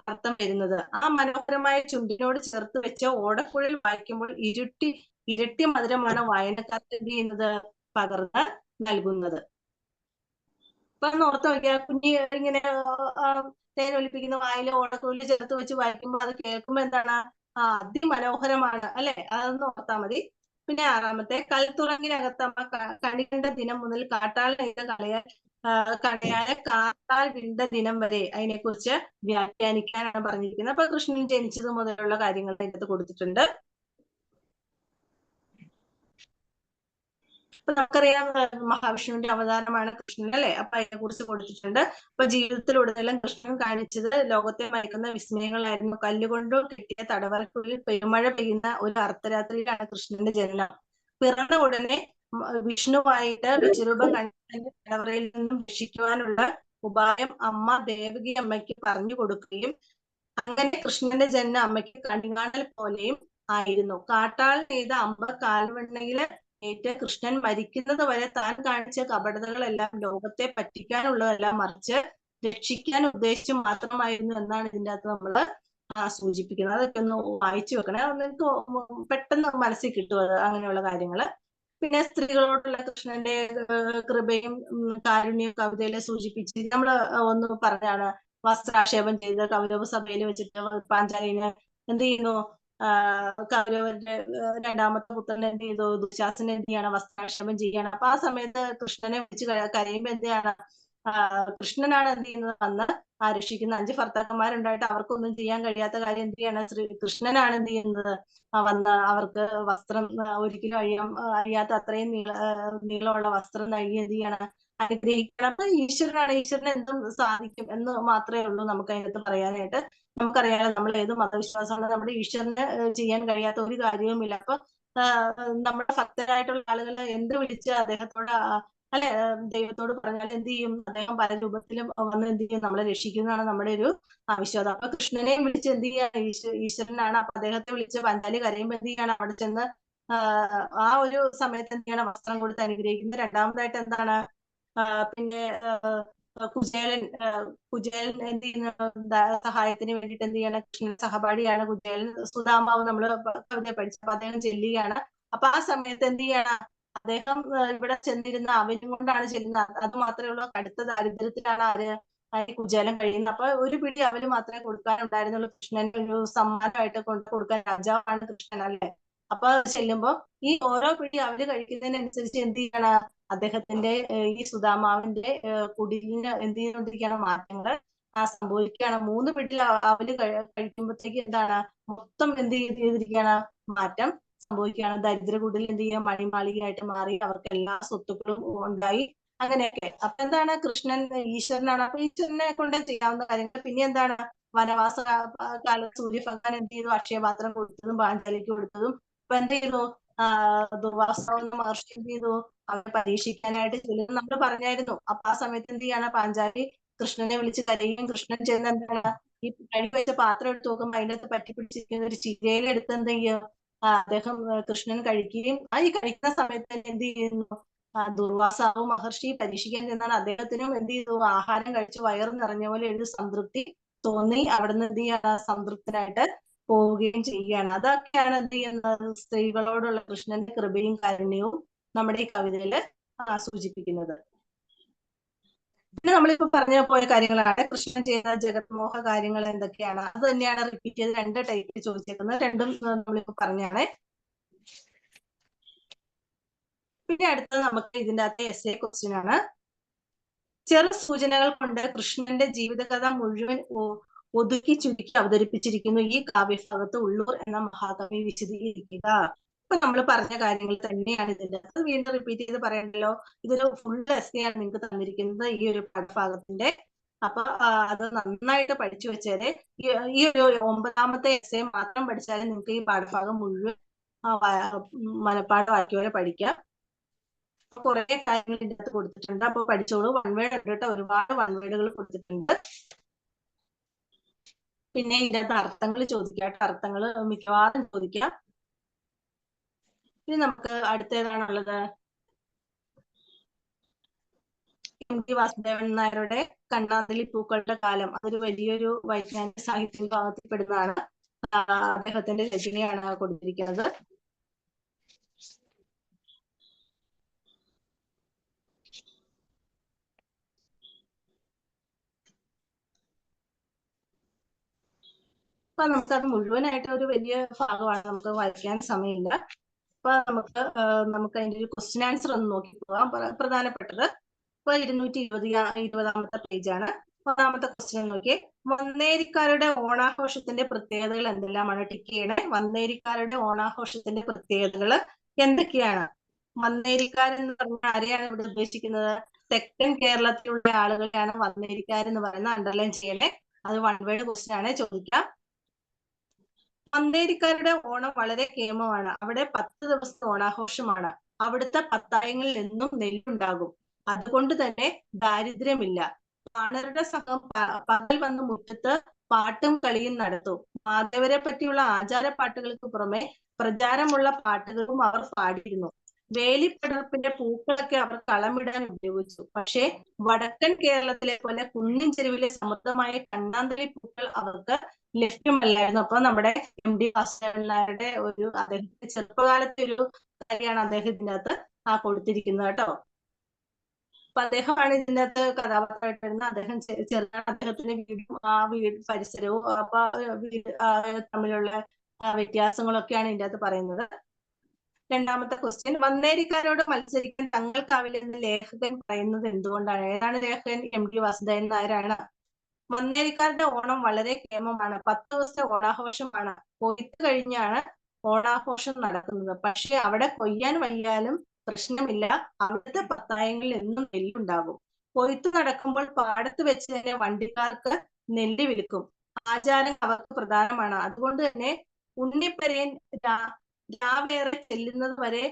അർത്ഥം വരുന്നത്. ആ മനോഹരമായ ചുണ്ടിനോട് ചേർത്ത് വെച്ച ഓടക്കുഴൽ വായിക്കുമ്പോൾ ഇരട്ടി മധുരമാണ് വായനക്കാർക്ക് എന്ത് ചെയ്യുന്നത്, പകർന്ന് നൽകുന്നത്. ഇപ്പൊ ഓർത്ത് നോക്കിയാൽ ഇങ്ങനെ തേൻ ഒലിപ്പിക്കുന്ന വായിൽ ഓടക്കുഴൽ ചേർത്ത് വെച്ച് വായിക്കുമ്പോൾ അത് കേൾക്കുമ്പോ എന്താണ്, അതിമനോഹരമാണ് അല്ലെ. അതൊന്ന് ഓർത്താൽ മതി. പിന്നെ ആറാമത്തെ, കൽത്തുറങ്ങിനകത്തമ്മ കണി കണ്ട ദിനം മുതൽ കാട്ടാൾ നെയ്ത കടയായ കാട്ടാൽ വിണ്ട ദിനം വരെ അതിനെ കുറിച്ച് വ്യാഖ്യാനിക്കാനാണ് പറഞ്ഞിരിക്കുന്നത്. അപ്പൊ കൃഷ്ണൻ ജനിച്ചത് മുതലുള്ള കാര്യങ്ങൾ അതിനകത്ത് കൊടുത്തിട്ടുണ്ട്. ഇപ്പൊ നമുക്കറിയാം മഹാവിഷ്ണുവിന്റെ അവതാരമാണ് കൃഷ്ണൻ അല്ലെ. അപ്പൊ അതിനെ കുറിച്ച് കൊടുത്തിട്ടുണ്ട്. അപ്പൊ ജീവിതത്തിലുടനീളം കൃഷ്ണൻ കാണിച്ചത് ലോകത്തെ മയക്കുന്ന വിസ്മയങ്ങളായിരുന്നു. കല്ലുകൊണ്ട് കിട്ടിയ തടവറയ്ക്കുള്ളിൽ പെരുമഴ പെയ്യുന്ന ഒരു അർദ്ധരാത്രിയിലാണ് കൃഷ്ണന്റെ ജനനം. പിറന്ന ഉടനെ വിഷ്ണുവായിട്ട് വിശ്വരൂപം കണ്ട തടവറയിൽ നിന്നും രക്ഷിക്കുവാനുള്ള ഉപായം അമ്മ ദേവകി അമ്മയ്ക്ക് പറഞ്ഞു കൊടുക്കുകയും അങ്ങനെ കൃഷ്ണന്റെ ജനനം അമ്മയ്ക്ക് കണികാണൽ പോലെയും ആയിരുന്നു. കാട്ടാൾ നെയ്ത അമ്മ കാൽവെണ്ണയില് ഏറ്റ് കൃഷ്ണൻ മരിക്കുന്നത് വരെ താൻ കാണിച്ച കപടതകളെല്ലാം ലോകത്തെ പറ്റിക്കാനുള്ളതെല്ലാം മറിച്ച് രക്ഷിക്കാൻ ഉദ്ദേശിച്ചു മാത്രമായിരുന്നു എന്നാണ് ഇതിൻ്റെ അകത്ത് നമ്മൾ സൂചിപ്പിക്കുന്നത്. അതൊക്കെ ഒന്ന് വായിച്ചു വെക്കണേ, നിങ്ങൾക്ക് പെട്ടെന്ന് മനസ്സിൽ കിട്ടും അത് അങ്ങനെയുള്ള കാര്യങ്ങള്. പിന്നെ സ്ത്രീകളോടുള്ള കൃഷ്ണന്റെ കൃപയും കാരുണ്യവും കവിതയിലെ സൂചിപ്പിച്ച് നമ്മൾ ഒന്ന് പറഞ്ഞാണ്. വസ്ത്രാക്ഷേപം ചെയ്ത് കൗരവ സഭയിൽ വെച്ചിട്ട് പാഞ്ചാലിനെ എന്ത് ചെയ്യുന്നു, കൗരവന്റെ രണ്ടാമത്തെ പുത്രൻ എന്ത് ചെയ്തു, ദുശാസന എന്ത് ചെയ്യാണ്, വസ്ത്രാക്ഷേപം ചെയ്യാണ്. അപ്പൊ ആ സമയത്ത് കൃഷ്ണനെ വിളിച്ച് കരയുമ്പോ എന്ത് ചെയ്യാണ്, കൃഷ്ണനാണ് എന്ത് ചെയ്യുന്നത്, വന്ന് രക്ഷിക്കുന്ന 5 ഭർത്താക്കന്മാരുണ്ടായിട്ട് അവർക്കൊന്നും ചെയ്യാൻ കഴിയാത്ത കാര്യം എന്ത് ചെയ്യാണ്, കൃഷ്ണനാണ് എന്ത് ചെയ്യുന്നത്, വന്ന് അവർക്ക് വസ്ത്രം ഒരിക്കലും അഴിയാത്ത അത്രയും നീളമുള്ള വസ്ത്രം നൽകി എന്ത് ചെയ്യാണ്, അനുഗ്രഹിക്കണം. അപ്പൊ ഈശ്വരന് എന്തും സാധിക്കും എന്ന് മാത്രമേ ഉള്ളൂ നമുക്ക് അതിനകത്ത് പറയാനായിട്ട്. നമുക്കറിയാലോ നമ്മൾ ഏത് മതവിശ്വാസമാണ്, നമ്മുടെ ഈശ്വരന് ചെയ്യാൻ കഴിയാത്ത ഒരു കാര്യവുമില്ല. അപ്പൊ നമ്മുടെ ഭക്തരായിട്ടുള്ള ആളുകൾ എന്ത് വിളിച്ച് അദ്ദേഹത്തോട് അല്ലെ ദൈവത്തോട് പറഞ്ഞാൽ എന്ത് ചെയ്യും, അദ്ദേഹം പല രൂപത്തിലും വന്ന് എന്ത് ചെയ്യും, നമ്മളെ രക്ഷിക്കുന്നതാണ് നമ്മുടെ ഒരു വിശ്വാസം. അപ്പൊ കൃഷ്ണനെ വിളിച്ച് എന്ത് ചെയ്യാണ്, ഈശ്വരനാണ്. അപ്പൊ അദ്ദേഹത്തെ വിളിച്ച് പാഞ്ചാലി കരയുമ്പോൾ എന്ത് ചെയ്യാണ്, അവിടെ ചെന്ന് ആ ഒരു സമയത്ത് എന്ത് ചെയ്യണം, വസ്ത്രം കൊടുത്ത് അനുഗ്രഹിക്കുന്നത്. രണ്ടാമതായിട്ട് എന്താണ്, പിന്നെ കുചേലൻ എന്ത് ചെയ്യുന്ന സഹായത്തിന് വേണ്ടിയിട്ട് എന്ത് ചെയ്യണം, കൃഷ്ണൻ സഹപാഠിയാണ് കുചേലൻ. സുധാമാവ് നമ്മള് കവിത പഠിച്ചപ്പോ അദ്ദേഹം ചെല്ലുകയാണ്. അപ്പൊ ആ സമയത്ത് എന്ത് ചെയ്യണം, അദ്ദേഹം ഇവിടെ ചെന്നിരുന്ന അവരും കൊണ്ടാണ് ചെല്ലുന്നത്. അത് മാത്രമേ ഉള്ളൂ, കടുത്ത ദാരിദ്ര്യത്തിലാണ് കുചേലൻ കഴിയുന്നത്. അപ്പൊ ഒരു പിടി അവര് മാത്രമേ കൊടുക്കാനുണ്ടായിരുന്നുള്ളൂ. കൃഷ്ണന്റെ ഒരു സമ്മാനമായിട്ട് കൊടുക്കാൻ രാജാവാണ് കൃഷ്ണൻ അല്ലെ. അപ്പൊ ചെല്ലുമ്പോ ഈ ഓരോ പിടി അവര് കഴിക്കുന്നതിനനുസരിച്ച് എന്ത് ചെയ്യണം, അദ്ദേഹത്തിന്റെ ഈ സുധാമാവിന്റെ കുടിലിന് എന്ത് ചെയ്തുകൊണ്ടിരിക്കുകയാണ്, മാറ്റങ്ങൾ സംഭവിക്കുകയാണ്. 3 പിടി അവല് കഴിക്കുമ്പോഴത്തേക്ക് എന്താണ്, മൊത്തം എന്ത് ചെയ്തിരിക്കുകയാണ്, മാറ്റം സംഭവിക്കുകയാണ്. ദരിദ്രകുടിൽ എന്ത് ചെയ്യുക, മണിമാളികയായിട്ട് മാറി, അവർക്ക് എല്ലാ സ്വത്തുക്കളും ഉണ്ടായി, അങ്ങനെയൊക്കെ. അപ്പൊ എന്താണ്, കൃഷ്ണൻ ഈശ്വരനാണ്. അപ്പൊ ഈശ്വരനെ കൊണ്ട് ചെയ്യാവുന്ന കാര്യങ്ങൾ. പിന്നെ എന്താണ്, വനവാസ കാലത്ത് സൂര്യഭഗവാൻ എന്ത് ചെയ്തു, അക്ഷയപാത്രം കൊടുത്തതും പാഞ്ചാലിക്ക് കൊടുത്തതും. അപ്പൊ എന്ത് ചെയ്തു, ദുർവാസ എന്ന മഹർഷി എന്ത് ചെയ്തു, അവരെ പരീക്ഷിക്കാനായിട്ട് ചെല്ലുന്നു നമ്മൾ പറഞ്ഞായിരുന്നു. അപ്പൊ ആ സമയത്ത് എന്ത് ചെയ്യാണ്, പാഞ്ചാലി കൃഷ്ണനെ വിളിച്ച് കരയുകയും കൃഷ്ണൻ ചെന്ന് എന്താണ്, ഈ കഴുകി വെച്ച പാത്രം എടുത്ത് നോക്കുമ്പോൾ അതിൻ്റെ അകത്ത് പറ്റി പിടിച്ചിരിക്കുന്ന ഒരു ചിരയിലെടുത്ത് എന്ത് ചെയ്യും, അദ്ദേഹം കൃഷ്ണൻ കഴിക്കുകയും ഈ കഴിക്കുന്ന സമയത്ത് തന്നെ എന്ത് ചെയ്യുന്നു, ദുർവാസാവ് മഹർഷി പരീക്ഷിക്കാൻ ചെന്നാണ്. അദ്ദേഹത്തിനും എന്ത് ചെയ്തു, ആഹാരം കഴിച്ച് വയറ് നിറഞ്ഞ പോലെ ഒരു സംതൃപ്തി തോന്നി. അവിടുന്ന് എന്ത് ചെയ്യാണ്, സംതൃപ്തനായിട്ട് പോവുകയും ചെയ്യുകയാണ്. അതൊക്കെയാണ് എന്ത് ചെയ്യുന്നത്, സ്ത്രീകളോടുള്ള കൃഷ്ണന്റെ കൃപയും കാരുണ്യവും നമ്മുടെ ഈ കവിതയില് സൂചിപ്പിക്കുന്നത്. പിന്നെ നമ്മളിപ്പോ പറഞ്ഞു പോയ കാര്യങ്ങളാണ് കൃഷ്ണൻ ചെയ്ത ജഗത്മോഹ കാര്യങ്ങൾ എന്തൊക്കെയാണ്. അത് തന്നെയാണ് റിപ്പീറ്റ് ചെയ്ത് 2 ടൈപ്പിൽ ചോദിച്ചേക്കുന്നത്. രണ്ടും നമ്മളിപ്പോ പറഞ്ഞാണ്. പിന്നെ അടുത്തത് നമുക്ക് ഇതിന്റെ അകത്തെ എസ്സേ ക്വസ്റ്റ്യൻ ആണ്. ചെറു സൂചനകൾ കൊണ്ട് കൃഷ്ണന്റെ ജീവിതകഥ മുഴുവൻ ഒതുക്കി ചുരുക്കി അവതരിപ്പിച്ചിരിക്കുന്നു ഈ കാവ്യഭാഗത്ത് ഉള്ളൂർ എന്ന മഹാകവി വിശദീകരിക്കുക. ഇപ്പൊ നമ്മൾ പറഞ്ഞ കാര്യങ്ങൾ തന്നെയാണ് ഇതിന്റെ. അത് വീണ്ടും റിപ്പീറ്റ് ചെയ്ത് പറയണ്ടല്ലോ. ഇതൊരു ഫുൾ എസ്സേ ആണ് നിങ്ങൾക്ക് തന്നിരിക്കുന്നത് ഈ ഒരു പാഠഭാഗത്തിന്റെ. അപ്പൊ അത് നന്നായിട്ട് പഠിച്ചു വെച്ചാല് ഈ ഒരു 9ാമത്തെ എസ്സേ മാത്രം പഠിച്ചാലും നിങ്ങൾക്ക് ഈ പാഠഭാഗം മുഴുവൻ മനപ്പാഠമാക്കിയ പോലെ പഠിക്കാം. കുറെ കാര്യങ്ങൾ ഇതിന്റെ അകത്ത് കൊടുത്തിട്ടുണ്ട്. അപ്പൊ പഠിച്ചോളൂ. 1 വേർഡ് ഉണ്ട് കേട്ടോ, ഒരുപാട് 1 വേർഡുകൾ കൊടുത്തിട്ടുണ്ട്. പിന്നെ ഇതിന്റെ അകത്ത് അർത്ഥങ്ങൾ ചോദിക്കാം, അർത്ഥങ്ങൾ മിക്കവാറും ചോദിക്കാം. ഇനി നമുക്ക് അടുത്തേതാണുള്ളത്, MT വാസുദേവൻ നായരുടെ കണ്ണാന്തളി പൂക്കളുടെ കാലം. അതൊരു വലിയൊരു വൈജ്ഞാനിക സാഹിത്യ വിഭാഗത്തിൽപ്പെടുന്നതാണ്. അദ്ദേഹത്തിന്റെ രചനയാണ് കൊടുത്തിരിക്കുന്നത്. അപ്പൊ നമുക്കത് മുഴുവനായിട്ട് ഒരു വലിയ ഭാഗമാണ്, നമുക്ക് വായിക്കാൻ സമയമില്ല. അപ്പൊ നമുക്ക് അതിന്റെ ഒരു ക്വസ്റ്റ്യൻ ആൻസർ ഒന്ന് നോക്കി പോകാം. പ്രധാനപ്പെട്ടത് ഇപ്പൊ 220ാമത്തെ പേജാണ്. 1ാമത്തെ ക്വസ്റ്റ്യൻ നോക്കിയേ. വന്നേരിക്കാരുടെ ഓണാഘോഷത്തിന്റെ പ്രത്യേകതകൾ എന്തെല്ലാമാണ്? ടിക്ക് ചെയ്യണേ. വന്നേരിക്കാരുടെ ഓണാഘോഷത്തിന്റെ പ്രത്യേകതകൾ എന്തൊക്കെയാണ്? വന്നേരിക്കാരെന്ന് പറഞ്ഞാൽ ആരെയാണ് ഇവിടെ ഉദ്ദേശിക്കുന്നത്? തെക്കൻ കേരളത്തിലുള്ള ആളുകളെയാണ് വന്നേരിക്കാരെന്ന് പറയുന്നത്. അണ്ടർലൈൻ ചെയ്യണേ. അത് 1 വേർഡ് ക്വസ്റ്റ്യൻ ആണ്, ചോദിക്കാം. വന്നേരിക്കാരുടെ ഓണം വളരെ കേമമാണ്. അവിടെ 10 ദിവസത്തെ ഓണാഘോഷമാണ്. അവിടുത്തെ പത്തായങ്ങളിൽ എന്നും നെല്ലുണ്ടാകും. അതുകൊണ്ട് തന്നെ ദാരിദ്ര്യമില്ല. പാണരുടെ സംഘം പകൽ വന്ന് മുറ്റത്ത് പാട്ടും കളിയും നടത്തും. മാധവരെ പറ്റിയുള്ള ആചാരപ്പാട്ടുകൾക്ക് പുറമെ പ്രചാരമുള്ള പാട്ടുകളും അവർ പാടിയിരുന്നു. വേലിപ്പടർപ്പിന്റെ പൂക്കളൊക്കെ അവർ കളമിടാൻ ഉപയോഗിച്ചു. പക്ഷേ വടക്കൻ കേരളത്തിലെ പോലെ കുന്നിൻ ചെരുവിലെ സമൃദ്ധമായ കണ്ണാന്തളി പൂക്കൾ അവർക്ക് ലഭ്യമല്ലായിരുന്നു. അപ്പൊ നമ്മുടെ MT വാസുദേവൻ നായരുടെ ഒരു അദ്ദേഹത്തിന്റെ ചെറുപ്പകാലത്തെ ഒരു കാര്യമാണ് അദ്ദേഹം ഇതിൻ്റെ അകത്ത് കൊടുത്തിരിക്കുന്നത് കേട്ടോ. അപ്പൊ അദ്ദേഹമാണ് ഇതിൻ്റെ അകത്ത് കഥാപാത്രമായിട്ട് വരുന്നത്. അദ്ദേഹം ചെറുതാണ്. അദ്ദേഹത്തിന്റെ വീടും പരിസരവും അപ്പൊ തമ്മിലുള്ള വ്യത്യാസങ്ങളൊക്കെയാണ് ഇതിൻ്റെ അകത്ത് പറയുന്നത്. 2ാമത്തെ ക്വസ്റ്റ്യൻ. വന്നേരിക്കാരോട് മത്സരിക്കാൻ തങ്ങൾക്കാവില്ലെന്ന് ലേഖകൻ പറയുന്നത് എന്തുകൊണ്ടാണ്? ഏതാണ് ലേഖകൻ? MT വാസുദേവൻ നായരാണ്. വന്നേരിക്കാരുടെ ഓണം വളരെ കേമമാണ്. 10 ദിവസത്തെ ഓണാഘോഷമാണ്. കൊയ്ത്ത് കഴിഞ്ഞാണ് ഓണാഘോഷം നടക്കുന്നത്. പക്ഷെ അവിടെ കൊയ്യാൻ വയ്യാലും പ്രശ്നമില്ല. അവിടുത്തെ പത്തായങ്ങളിൽ എന്നും നെല്ലുണ്ടാകും. കൊയ്ത്ത് നടക്കുമ്പോൾ പാടത്ത് വെച്ച് തന്നെ വണ്ടിക്കാർക്ക് നെല്ല് വിൽക്കും. ആചാരം അവർക്ക് പ്രധാനമാണ്. അതുകൊണ്ട് തന്നെ ഉണ്ണിപ്പരയൻ രാവേറെ ചെല്ലുന്നത് വരെ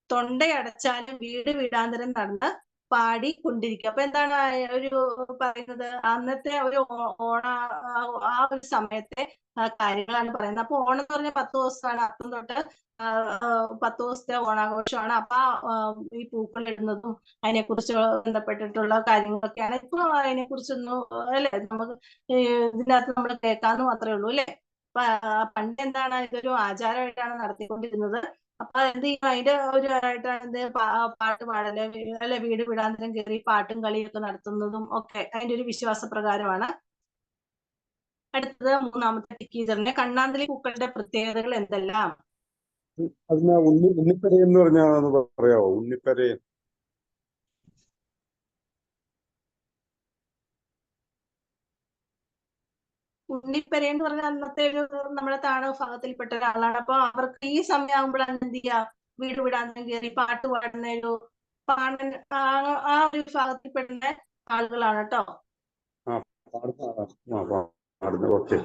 തൊണ്ടയടച്ചാലും വീട് വീടാന്തരം നടന്ന് പാടി കൊണ്ടിരിക്കുക. അപ്പൊ എന്താണ് ഒരു പറയുന്നത്, അന്നത്തെ ഒരു ഒരു സമയത്തെ കാര്യങ്ങളാണ് പറയുന്നത്. അപ്പൊ ഓണം എന്ന് പറഞ്ഞാൽ 10 ദിവസമാണ്. അപ്പം തൊട്ട് 10 ദിവസത്തെ ഓണാഘോഷമാണ്. അപ്പൊ ഈ പൂക്കൾ ഇടുന്നതും അതിനെക്കുറിച്ച് ബന്ധപ്പെട്ടിട്ടുള്ള കാര്യങ്ങളൊക്കെയാണ്. ഇപ്പൊ അതിനെക്കുറിച്ചൊന്നും അല്ലെ നമുക്ക് ഇതിൻ്റെ അകത്ത് നമ്മൾ കേൾക്കാന്ന് മാത്രമേ ഉള്ളൂ അല്ലെ. പണ്ട് എന്താണ്, ഇതൊരു ആചാരമായിട്ടാണ് നടത്തിക്കൊണ്ടിരുന്നത്. അപ്പൊ എന്ത് ചെയ്യും, അതിന്റെ ഒരു ആയിട്ടാണ് പാട്ട് പാടല് അല്ലെ, വീട് വീടാന്തരം കയറി പാട്ടും കളിയൊക്കെ നടത്തുന്നതും ഒക്കെ അതിന്റെ ഒരു വിശ്വാസ പ്രകാരമാണ്. അടുത്തത് 3ാമത്തെ ടിക്കീതറിന്റെ കണ്ണാന്തളി പൂക്കളുടെ പ്രത്യേകതകൾ എന്തെല്ലാം? അതിന് ഉണ്ണിപ്പരയൻ എന്ന് പറഞ്ഞാൽ പറയാവോ? ഉണ്ണിപ്പരയൻ. ഉണ്ണിപ്പെര എന്ന് പറഞ്ഞാൽ അന്നത്തെ ഒരു നമ്മുടെ താണ ഭാഗത്തിൽപ്പെട്ട ഒരാളാണ്. അപ്പൊ അവർക്ക് ഈ സമയമാകുമ്പോഴാണ് എന്ത് ചെയ്യുക, വീട് വിടാൻ കയറി പാട്ട് പാടുന്ന ഒരു പാടൻ ആ ഒരു വിഭാഗത്തിൽപ്പെടുന്ന ആളുകളാണ് കേട്ടോ. പാടുന്ന ആളാണ്. പാടുന്നത്. ഓക്കെ.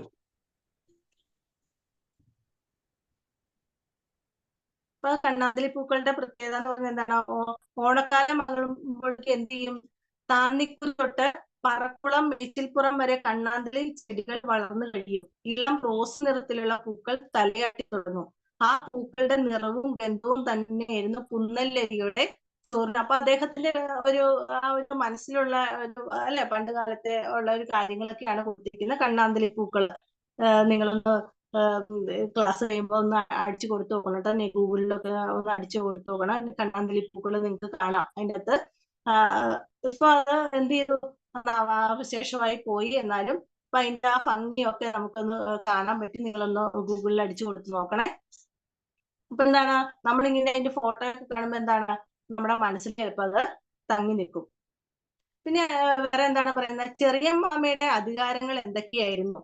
ഇപ്പൊ കണ്ണാന്തലി പൂക്കളുടെ പ്രത്യേകത എന്ന് പറഞ്ഞാൽ എന്താണ്, ഓണക്കാലം ആകുമ്പോഴേക്ക് എന്ത് ചെയ്യും, താന്നിക്കുൽ തൊട്ട് പറക്കുളം മേച്ചിൽപ്പുറം വരെ കണ്ണാന്തലി ചെടികൾ വളർന്നു കഴിയും. ഇളം റോസ് നിറത്തിലുള്ള പൂക്കൾ തലയാട്ടി തുടങ്ങും. ആ പൂക്കളുടെ നിറവും ഗന്ധവും തന്നെയായിരുന്നു പുന്നല്ലരിയുടെ ചോറിന്. അപ്പൊ അദ്ദേഹത്തിന്റെ ആ ഒരു മനസ്സിലുള്ള ഒരു അല്ലെ, പണ്ട് കാലത്തെ ഉള്ള ഒരു കാര്യങ്ങളൊക്കെയാണ് കൊടുത്തിരിക്കുന്നത്. കണ്ണാന്തലി പൂക്കൾ നിങ്ങളൊന്ന് ക്ലാസ് കഴിയുമ്പോൾ ഒന്ന് അടിച്ചു കൊടുത്തു നോക്കണം കേട്ടോ. ഗൂഗിളിലൊക്കെ ഒന്ന് അടിച്ചു കൊടുത്തു നോക്കണം. കണ്ണാന്തലി പൂക്കൾ നിങ്ങൾക്ക് കാണാം അതിൻ്റെ അകത്ത്. ഇപ്പൊ അത് എന്ത് ചെയ്തു, അവശേഷമായി പോയി. എന്നാലും ഇപ്പൊ അതിന്റെ ആ ഭംഗിയൊക്കെ നമുക്കൊന്ന് കാണാൻ പറ്റി. നിങ്ങളൊന്ന് ഗൂഗിളിൽ അടിച്ചു കൊടുത്ത് നോക്കണേ. അപ്പൊ എന്താണ്, നമ്മളിങ്ങനെ അതിന്റെ ഫോട്ടോ ഒക്കെ കാണുമ്പോ എന്താണ്, നമ്മുടെ മനസ്സിൽ ചിലപ്പോൾ അത് തങ്ങി നിൽക്കും. പിന്നെ വേറെ എന്താണ് പറയുന്നത്, ചെറിയമ്മാമ്മയുടെ അധികാരങ്ങൾ എന്തൊക്കെയായിരുന്നു?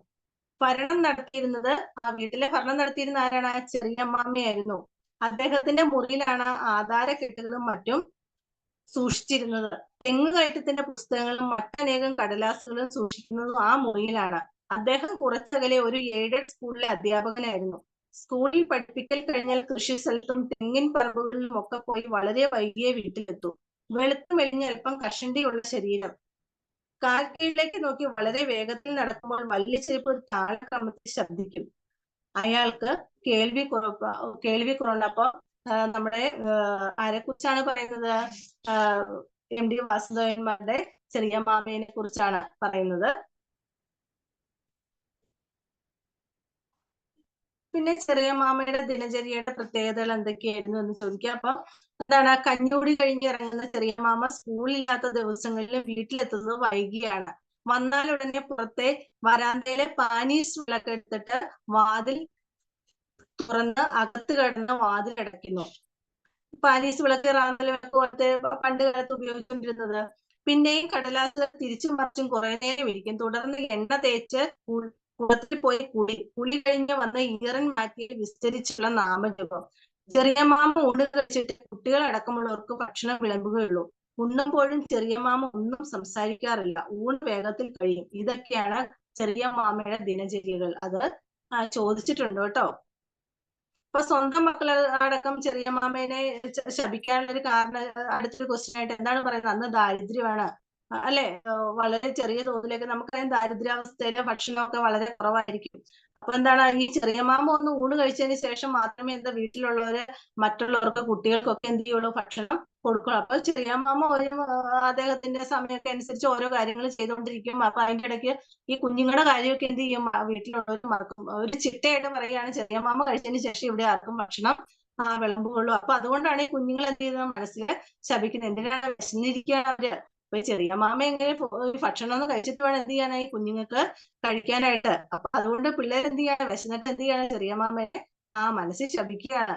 ഭരണം നടത്തിയിരുന്നത്, ആ വീട്ടിലെ ഭരണം നടത്തിയിരുന്ന ആരാണ്? ചെറിയമ്മാമ്മയായിരുന്നു. അദ്ദേഹത്തിന്റെ മുറിയിലാണ് ആധാരക്കെട്ടുകളും മറ്റും സൂക്ഷിച്ചിരുന്നത്. തെങ്ങ് കയറ്റത്തിന്റെ പുസ്തകങ്ങളും മറ്റനേകം കടലാസുകളും സൂക്ഷിക്കുന്നതും ആ മുറിയിലാണ്. അദ്ദേഹം കുറച്ചകലെ ഒരു എയ്ഡഡ് സ്കൂളിലെ അധ്യാപകനായിരുന്നു. സ്കൂളിൽ പഠിപ്പിക്കൽ കഴിഞ്ഞാൽ കൃഷി സ്ഥലത്തും തെങ്ങിൻ പറമ്പുകളിലും ഒക്കെ പോയി വളരെ വൈകിയേ വീട്ടിലെത്തൂ. വെളുത്തു മെലിഞ്ഞ അല്പം കഷണ്ടിയുള്ള ശരീരം. കാൽക്കീഴിലേക്ക് നോക്കി വളരെ വേഗത്തിൽ നടക്കുമ്പോൾ വലിയ ചെരുപ്പ് ഒരു താളക്രമത്തിൽ ശബ്ദിക്കും. അയാൾക്ക് കേൾവിക്കുറവുണ്ട്. അപ്പൊ നമ്മുടെ ആരെക്കുറിച്ചാണ് പറയുന്നത്? MD വാസുദേവന്മാരുടെ ചെറിയമ്മാമയെ കുറിച്ചാണ് പറയുന്നത്. പിന്നെ ചെറിയമ്മാമയുടെ ദിനചര്യയുടെ പ്രത്യേകതകൾ എന്തൊക്കെയായിരുന്നു എന്ന് ചോദിക്കുക. അപ്പൊ എന്താണ്, കഞ്ഞൂടി കഴിഞ്ഞ് ഇറങ്ങുന്ന ചെറിയമ്മാമ സ്കൂളില്ലാത്ത ദിവസങ്ങളിൽ വീട്ടിലെത്തുന്നത് വൈകിയാണ്. വന്നാലുടനെ പുറത്തെ വരാന്തയിലെ പാനീസ് വിളക്ക് എടുത്തിട്ട് വാതിൽ തുറന്ന് അകത്ത് കിടന്ന് വാതിൽ അടയ്ക്കുന്നു. പാനീസ് വിളക്ക്, റാന്തൽ വിളക്ക് പോലത്തെ പണ്ട് കാലത്ത് ഉപയോഗിച്ചുകൊണ്ടിരുന്നത്. പിന്നെയും കടലാസുകൾ തിരിച്ചും മറിച്ചും കുറെ നേരം ഇരിക്കും. തുടർന്ന് എണ്ണ തേച്ച് കുളത്തിൽ പോയി കുളി കഴിഞ്ഞ് വന്ന് ഈറൻ മാറ്റി വിസ്തരിച്ചുള്ള നാമജപം. ചെറിയമ്മാമ ഊണ് കഴിച്ചിട്ട് കുട്ടികളടക്കമുള്ളവർക്ക് ഭക്ഷണം വിളമ്പുകയുള്ളൂ. ഉണ്ണുമ്പോഴും ചെറിയമ്മാമ ഒന്നും സംസാരിക്കാറില്ല. ഊണ് വേഗത്തിൽ കഴിയും. ഇതൊക്കെയാണ് ചെറിയമ്മാമയുടെ ദിനചര്യകൾ. അത് ചോദിച്ചിട്ടുണ്ട് കേട്ടോ. അപ്പൊ സ്വന്തം മക്കൾ അടക്കം ചെറിയമ്മാമേനെ ശപിക്കാനുള്ള ഒരു കാരണം അടുത്തൊരു ക്വസ്റ്റ്യൻ ആയിട്ട് എന്താണ് പറയുന്നത്, അന്ന് ദാരിദ്ര്യമാണ് അല്ലെ. വളരെ ചെറിയ തോതിലേക്ക് നമുക്കറിയാം, ദാരിദ്ര്യാവസ്ഥയിലെ ഭക്ഷണമൊക്കെ വളരെ കുറവായിരിക്കും. അപ്പൊ എന്താണ്, ഈ ചെറിയമ്മാമ ഒന്ന് ഊണ് കഴിച്ചതിന് ശേഷം മാത്രമേ എന്താ വീട്ടിലുള്ളവര് മറ്റുള്ളവർക്ക് കുട്ടികൾക്കൊക്കെ എന്ത് ചെയ്യുള്ളൂ, ഭക്ഷണം കൊടുക്കുള്ളൂ. അപ്പൊ ചെറിയമ്മാമ അദ്ദേഹത്തിന്റെ സമയമൊക്കെ അനുസരിച്ച് ഓരോ കാര്യങ്ങൾ ചെയ്തുകൊണ്ടിരിക്കും. അപ്പൊ അതിന്റെ ഇടയ്ക്ക് ഈ കുഞ്ഞുങ്ങളുടെ കാര്യമൊക്കെ എന്ത് ചെയ്യും, വീട്ടിലുള്ളവർ മറക്കും. ഒരു ചിട്ടയായിട്ട് പറയുകയാണ്, ചെറിയമ്മാമ കഴിച്ചതിന് ശേഷം ഇവിടെ ആർക്കും ഭക്ഷണം വിളമ്പുകയുള്ളൂ. അപ്പൊ അതുകൊണ്ടാണ് ഈ കുഞ്ഞുങ്ങൾ എന്ത് ചെയ്യുന്നത്, മനസ്സിൽ ശപിക്കുന്നത്. എന്തിനാണ്, വിശന്നിരിക്കുകയാണ് അവര്. അപ്പൊ ചെറിയമ്മാമ എങ്ങനെ ഭക്ഷണം ഒന്ന് കഴിച്ചിട്ട് വേണം എന്ത് ചെയ്യാനായി, കുഞ്ഞുങ്ങൾക്ക് കഴിക്കാനായിട്ട്. അപ്പൊ അതുകൊണ്ട് പിള്ളേർ എന്ത് ചെയ്യാണ്, വിശന്നിട്ട് എന്ത് ചെയ്യാണ്, ചെറിയമ്മാമയെ മനസ്സിൽ ശപിക്കുകയാണ്.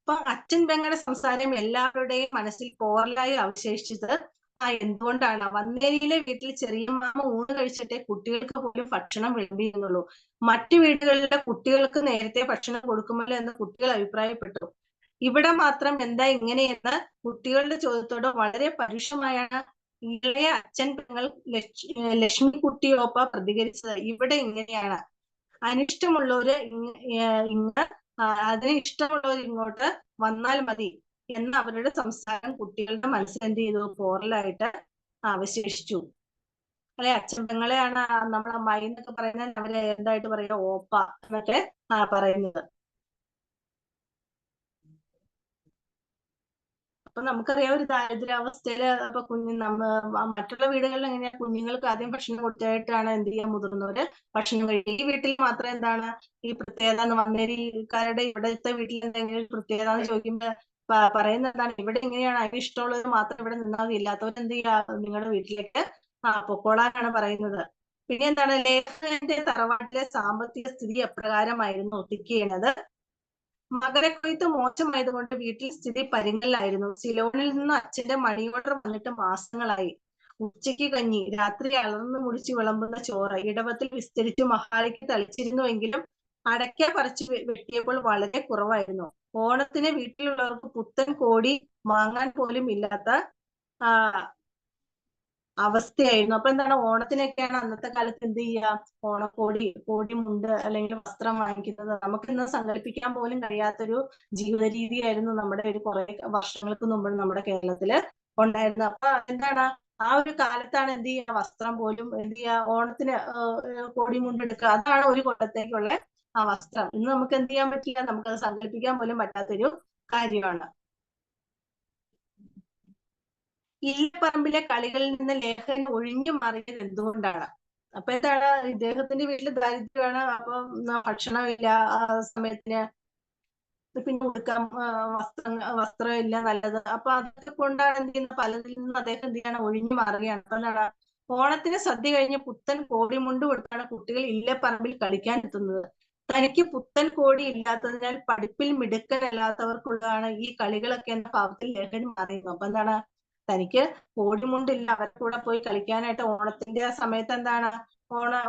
അപ്പൊ അച്ഛൻ പെങ്ങളുടെ സംസാരം എല്ലാവരുടെയും മനസ്സിൽ പോറലായി അവശേഷിച്ചത് എന്തുകൊണ്ടാണ്? വന്നേരിയിലെ വീട്ടിൽ ചെറിയമ്മാമ ഊണ് കഴിച്ചിട്ടേ കുട്ടികൾക്ക് പോലും ഭക്ഷണം വിളമ്പിയിരുന്നുള്ളൂ. മറ്റു വീടുകളിലെ കുട്ടികൾക്ക് നേരത്തെ ഭക്ഷണം കൊടുക്കുമല്ലോ എന്ന് കുട്ടികൾ അഭിപ്രായപ്പെട്ടു. ഇവിടെ മാത്രം എന്താ ഇങ്ങനെയെന്ന് കുട്ടികളുടെ ചോദ്യത്തോട് വളരെ പരുഷമായാണ് ഇളയ അച്ഛൻ പെങ്ങൾ ലക്ഷ്മിക്കുട്ടിയോപ്പ പ്രതികരിച്ചത്. ഇവിടെ ഇങ്ങനെയാണ്, അനിഷ്ടമുള്ളവര് അതിന് ഇഷ്ടമുള്ളവർ ഇങ്ങോട്ട് വന്നാൽ മതി എന്ന അവരുടെ സംസാരം കുട്ടികളുടെ മനസ്സിൽ എന്ത് ചെയ്തു, പോറലായിട്ട് അവശേഷിച്ചു. അല്ലെ, അച്ഛൻ പെങ്ങളെയാണ് നമ്മളെ അമ്മായി എന്നൊക്കെ പറയുന്നത്, അവരെ എന്തായിട്ട് പറയുക, ഓപ്പ എന്നൊക്കെ പറയുന്നത്. അപ്പൊ നമുക്കറിയാം, ഒരു ദാരിദ്ര്യാവസ്ഥയില് ഇപ്പൊ മറ്റുള്ള വീടുകളിൽ എങ്ങനെയാ, കുഞ്ഞുങ്ങൾക്ക് ആദ്യം ഭക്ഷണം കൊടുത്തായിട്ടാണ് എന്ത് ചെയ്യാൻ മുതിർന്നവര് ഭക്ഷണം കഴിക്കുക. ഈ വീട്ടിൽ മാത്രം എന്താണ് ഈ പ്രത്യേകത എന്ന്, വന്നേരിക്കാരുടെ ഇവിടുത്തെ വീട്ടിൽ എന്തെങ്കിലും പ്രത്യേകത എന്ന് ചോദിക്കുമ്പോ പറയുന്നത് എന്താണ്, ഇവിടെ എങ്ങനെയാണ്, അതിന് ഇഷ്ടമുള്ളവർ മാത്രം ഇവിടെ നിന്നാൽ ഇല്ലാത്തവർ എന്ത് ചെയ്യാ, നിങ്ങളുടെ വീട്ടിലേക്ക് പൊക്കോളാനാണ് പറയുന്നത്. പിന്നെ എന്താണ്, ലേഖകന്റെ തറവാട്ടിലെ സാമ്പത്തിക സ്ഥിതി എപ്രകാരമായിരുന്നു ഒതുക്കിയത്? മകരക്കൊയ്ത്ത് മോശമായതുകൊണ്ട് വീട്ടിൽ സ്ഥിതി പരിങ്ങലായിരുന്നു. സിലോണിൽ നിന്ന് അച്ഛന്റെ മണി ഓർഡർ വന്നിട്ട് മാസങ്ങളായി. ഉച്ചയ്ക്ക് കഞ്ഞി, രാത്രി അളന്നു മുടിച്ച് വിളമ്പുന്ന ചോറ്, ഇടവത്തിൽ വിസ്തരിച്ചു മഹാളിക്ക് തളിച്ചിരുന്നുവെങ്കിലും അടയ്ക്ക പറിച്ച് വെട്ടിയപ്പോൾ വളരെ കുറവായിരുന്നു. ഓണത്തിന് വീട്ടിലുള്ളവർക്ക് പുത്തൻ കോടി വാങ്ങാൻ പോലും ഇല്ലാത്ത അവസ്ഥയായിരുന്നു. അപ്പൊ എന്താണ്, ഓണത്തിനൊക്കെയാണ് അന്നത്തെ കാലത്ത് എന്ത് ചെയ്യുക, കോടി മുണ്ട് അല്ലെങ്കിൽ വസ്ത്രം വാങ്ങിക്കുന്നത് നമുക്കിന്ന് സങ്കല്പിക്കാൻ പോലും കഴിയാത്തൊരു ജീവിത രീതിയായിരുന്നു നമ്മുടെ ഒരു കുറെ വർഷങ്ങൾക്ക് മുമ്പ് നമ്മുടെ കേരളത്തില് ഉണ്ടായിരുന്നത്. അപ്പൊ എന്താണ്, ആ ഒരു കാലത്താണ് എന്ത് ചെയ്യുക, വസ്ത്രം പോലും എന്ത് ചെയ്യുക, ഓണത്തിന് കോടി മുണ്ടെടുക്കുക, അതാണ് ഒരു കൊല്ലത്തേക്കുള്ള ആ വസ്ത്രം. ഇന്ന് നമുക്ക് എന്ത് ചെയ്യാൻ പറ്റില്ല, നമുക്കത് സങ്കല്പിക്കാൻ പോലും പറ്റാത്തൊരു കാര്യമാണ്. ഇല്ലപ്പറമ്പിലെ കളികളിൽ നിന്ന് ലേഖകൻ ഒഴിഞ്ഞു മാറിയത് എന്തുകൊണ്ടാണ്? അപ്പൊ എന്താണ്, ഇദ്ദേഹത്തിന്റെ വീട്ടിൽ ദാരിദ്ര്യമാണ്, അപ്പം ഭക്ഷണമില്ല, ആ സമയത്തിന് പിന്നെ ഉടുക്കാൻ വസ്ത്രമില്ല നല്ലത്. അപ്പൊ അതൊക്കെ കൊണ്ടാണ് എന്ത് ചെയ്യുന്നത്, പലതിൽ നിന്നും അദ്ദേഹം എന്ത് ചെയ്യണം, ഒഴിഞ്ഞു മാറുകയാണ്. അപ്പൊ എന്താണ്, ഓണത്തിന് സദ്യ കഴിഞ്ഞ് പുത്തൻ കോടിമുണ്ട് കൊടുത്താണ് കുട്ടികൾ ഇല്ലപ്പറമ്പിൽ കളിക്കാൻ എത്തുന്നത്. തനിക്ക് പുത്തൻ കോടി ഇല്ലാത്തതിനാൽ പഠിപ്പിൽ മിടുക്കരല്ലാത്തവർക്കുള്ളതാണ് ഈ കളികളൊക്കെ എന്ന ഭാവത്തിൽ ലേഖകൻ പറയുന്നു. അപ്പൊ എന്താണ്, തനിക്ക് കോടിമുണ്ടില്ല, അവരുടെ കൂടെ പോയി കളിക്കാനായിട്ട് ഓണത്തിന്റെ ആ സമയത്ത് എന്താണ്,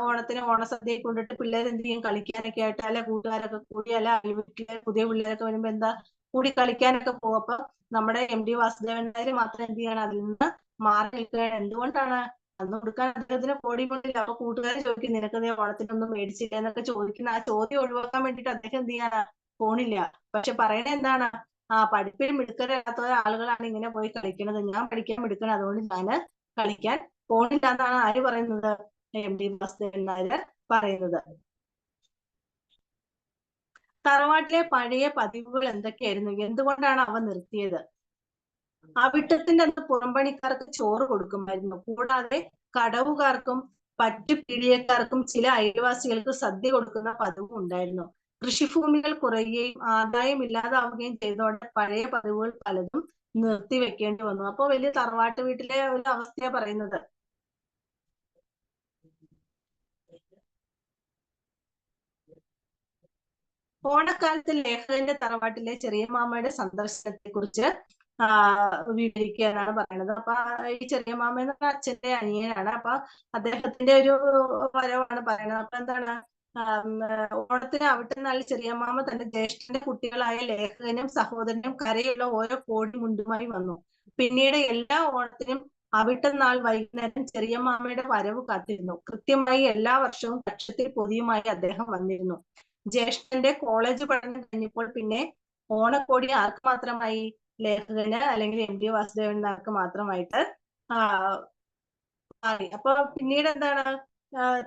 ഓണത്തിന് ഓണസദ്യ കൊണ്ടിട്ട് പിള്ളേർ എന്ത് ചെയ്യും, കളിക്കാനൊക്കെ ആയിട്ട്, അല്ലെ കൂട്ടുകാരൊക്കെ കൂടി, അല്ല വീട്ടിലെ പുതിയ പിള്ളേരൊക്കെ വരുമ്പോ എന്താ കൂടി കളിക്കാനൊക്കെ പോകും. അപ്പൊ നമ്മുടെ MD വാസുദേവൻ നായർ മാത്രം എന്ത് ചെയ്യണം, അതിൽ നിന്ന് മാറി നിൽക്കുകയാണ്. എന്തുകൊണ്ടാണ്, അന്ന് കൊടുക്കാൻ അദ്ദേഹത്തിന് കോടിമുണ്ടില്ല. അപ്പൊ കൂട്ടുകാരെ ചോദിക്കും, നിനക്ക് നീ ഓണത്തിനൊന്നും മേടിച്ചില്ല എന്നൊക്കെ ചോദിക്കുന്ന ആ ചോദ്യം ഒഴിവാക്കാൻ വേണ്ടിട്ട് അദ്ദേഹം എന്ത് ചെയ്യാനാ, പോണില്ല. പക്ഷെ പറയണ എന്താണ്, പഠിപ്പിൽ മിടുക്കരല്ലാത്ത ആളുകളാണ് ഇങ്ങനെ പോയി കളിക്കുന്നത്, ഞാൻ പഠിക്കാൻ മിടുക്കണം, അതുകൊണ്ട് ഞാൻ കളിക്കാൻ പോണില്ല എന്നാണ് ആര് പറയുന്നത്, MD വാസുദേവൻ നായർ പറയുന്നത്. തറവാട്ടിലെ പഴയ പതിവുകൾ എന്തൊക്കെയായിരുന്നു, എന്തുകൊണ്ടാണ് അവ നിർത്തിയത്? അവിട്ടത്തിന്റെ അന്ന് പുറംപണിക്കാർക്ക് ചോറ് കൊടുക്കുമായിരുന്നു. കൂടാതെ കടവുകാർക്കും പറ്റുപിടിയക്കാർക്കും ചില അയൽവാസികൾക്ക് സദ്യ കൊടുക്കുന്ന പതിവും ഉണ്ടായിരുന്നു. കൃഷിഭൂമികൾ കുറയുകയും ആദായം ഇല്ലാതാവുകയും ചെയ്തതോടെ പഴയ പതിവുകൾ പലതും നിർത്തിവെക്കേണ്ടി വന്നു. അപ്പൊ വലിയ തറവാട്ട് വീട്ടിലെ ഒരു അവസ്ഥയാ പറയുന്നത്. ഓണക്കാലത്ത് ലേഖകന്റെ തറവാട്ടിലെ ചെറിയ മാമയുടെ സന്ദർശനത്തെ കുറിച്ച് വിവരിക്കുക എന്നാണ് പറയുന്നത്. അപ്പൊ ഈ ചെറിയ മാമ എന്ന് പറഞ്ഞാൽ അച്ഛന്റെ അനിയനാണ്. അപ്പൊ അദ്ദേഹത്തിന്റെ ഒരു വരവാണ് പറയുന്നത്. അപ്പൊ എന്താണ്, ഓണത്തിന് അവിടുത്തെ നാൾ ചെറിയ മാമ തന്റെ ജ്യേഷ്ഠന്റെ കുട്ടികളായ ലേഖകനും സഹോദരനും കരയുള്ള ഓരോ കോടി മുണ്ടുമായി വന്നു. പിന്നീട് എല്ലാ ഓണത്തിനും അവിട്ട നാൾ വൈകുന്നേരം ചെറിയ മാമയുടെ വരവ് കാത്തിരുന്നു. കൃത്യമായി എല്ലാ വർഷവും കക്ഷത്തിൽ പൊതിയുമായി അദ്ദേഹം വന്നിരുന്നു. ജ്യേഷ്ഠന്റെ കോളേജ് പഠനം കഴിഞ്ഞപ്പോൾ പിന്നെ ഓണക്കോടി ആർക്ക് മാത്രമായി, ലേഖകന് അല്ലെങ്കിൽ MD വാസുദേവൻ നായർക്ക് മാത്രമായിട്ട് മാറി. അപ്പൊ പിന്നീട് എന്താണ്,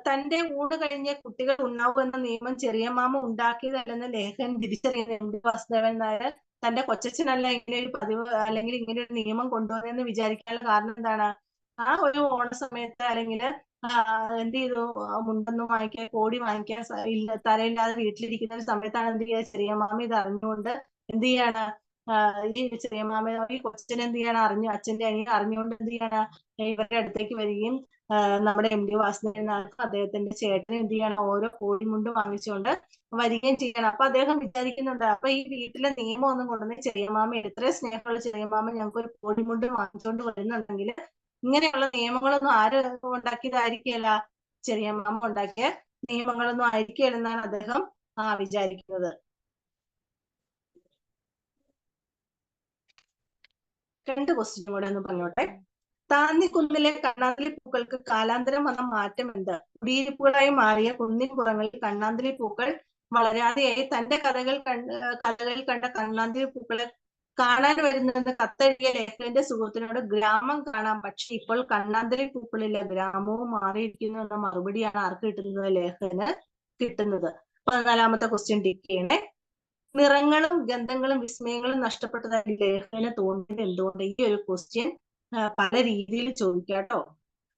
തന്റെ ഊണ് കഴിഞ്ഞ് കുട്ടികൾ ഉണ്ടാവുമെന്ന നിയമം ചെറിയ മാമ ഉണ്ടാക്കിയതല്ലെന്ന് ലേഖകൻ തിരിച്ചറിയുന്ന MD വാസുദേവൻ നായർ തന്റെ കൊച്ചച്ഛനല്ല ഇങ്ങനെ ഒരു പതിവ് അല്ലെങ്കിൽ ഇങ്ങനെ ഒരു നിയമം കൊണ്ടുവന്നെന്ന് വിചാരിക്കാനുള്ള കാരണം എന്താണ്, ആ ഒരു ഓണ സമയത്ത് അല്ലെങ്കിൽ എന്ത് ചെയ്തു, മുണ്ടൊന്നും വാങ്ങിക്കാൻ, കോടി വാങ്ങിക്കാൻ തലയില്ലാതെ വീട്ടിലിരിക്കുന്ന ഒരു സമയത്താണ് എന്ത് ചെയ്യുക, ചെറിയ മാമ ഇത് അറിഞ്ഞുകൊണ്ട് എന്ത് ചെയ്യാണ്, ഈ ചെറിയ മാമ ഈ കൊച്ചച്ഛൻ എന്ത് ചെയ്യാണ്, അച്ഛന്റെ അനിയൻ അറിഞ്ഞുകൊണ്ട് എന്ത് ചെയ്യാണ്, ഇവരുടെ അടുത്തേക്ക് വരികയും നമ്മുടെ MD വാസുദേവൻ നായർക്ക് അദ്ദേഹത്തിന്റെ ചേട്ടന് എന്ത് ചെയ്യണം, ഓരോ കോടിമുണ്ട് വാങ്ങിച്ചുകൊണ്ട് വരികയും ചെയ്യണം. അപ്പൊ അദ്ദേഹം വിചാരിക്കുന്നുണ്ട്, അപ്പൊ ഈ വീട്ടിലെ നിയമം ഒന്നും കൊണ്ടുവന്ന് ചെറിയ മാമ, എത്രയും സ്നേഹമുള്ള ചെറിയ മാമ ഞങ്ങൾക്ക് ഒരു കോടിമുണ്ട് വാങ്ങിച്ചുകൊണ്ട് വരുന്നുണ്ടെങ്കിൽ ഇങ്ങനെയുള്ള നിയമങ്ങളൊന്നും ആര് ഉണ്ടാക്കിയതായിരിക്കില്ല, ചെറിയ മാമ ഉണ്ടാക്കിയ നിയമങ്ങളൊന്നും ആയിരിക്കില്ലെന്നാണ് അദ്ദേഹം വിചാരിക്കുന്നത്. രണ്ട് ക്വസ്റ്റ്യൻ കൂടെ ഒന്ന് പറഞ്ഞോട്ടെ. താന്നിക്കുന്നിലെ കണ്ണാന്തലി പൂക്കൾക്ക് കാലാന്തരം വന്ന മാറ്റം എന്ത്? കുടിയിരിപ്പുകളായി മാറിയ കുന്നിൻ പുറങ്ങളിൽ കണ്ണാന്തലി പൂക്കൾ വളരാതെയായി. തന്റെ കഥകളിൽ കണ്ട കണ്ണാന്തലി പൂക്കളെ കാണാൻ വരുന്നത് കത്തെഴുതിയ ലേഖകന്റെ സുഹൃത്തിനോട് ഗ്രാമം കാണാം, പക്ഷെ ഇപ്പോൾ കണ്ണാന്തലി പൂക്കളില്ല, ഗ്രാമവും മാറിയിരിക്കുന്നു എന്ന മറുപടിയാണ് ആർക്ക് കിട്ടുന്നത്, ലേഖകന് കിട്ടുന്നത്. 14ാമത്തെ ക്വസ്റ്റ്യൻ ടിക്ക് ചെയ്യണേ. നിറങ്ങളും ഗന്ധങ്ങളും വിസ്മയങ്ങളും നഷ്ടപ്പെട്ടതായി ലേഖകന് തോന്നിയത് എന്തുകൊണ്ട്? ഈ ഒരു ക്വസ്റ്റ്യൻ പല രീതിയിൽ ചോദിക്കാട്ടോ.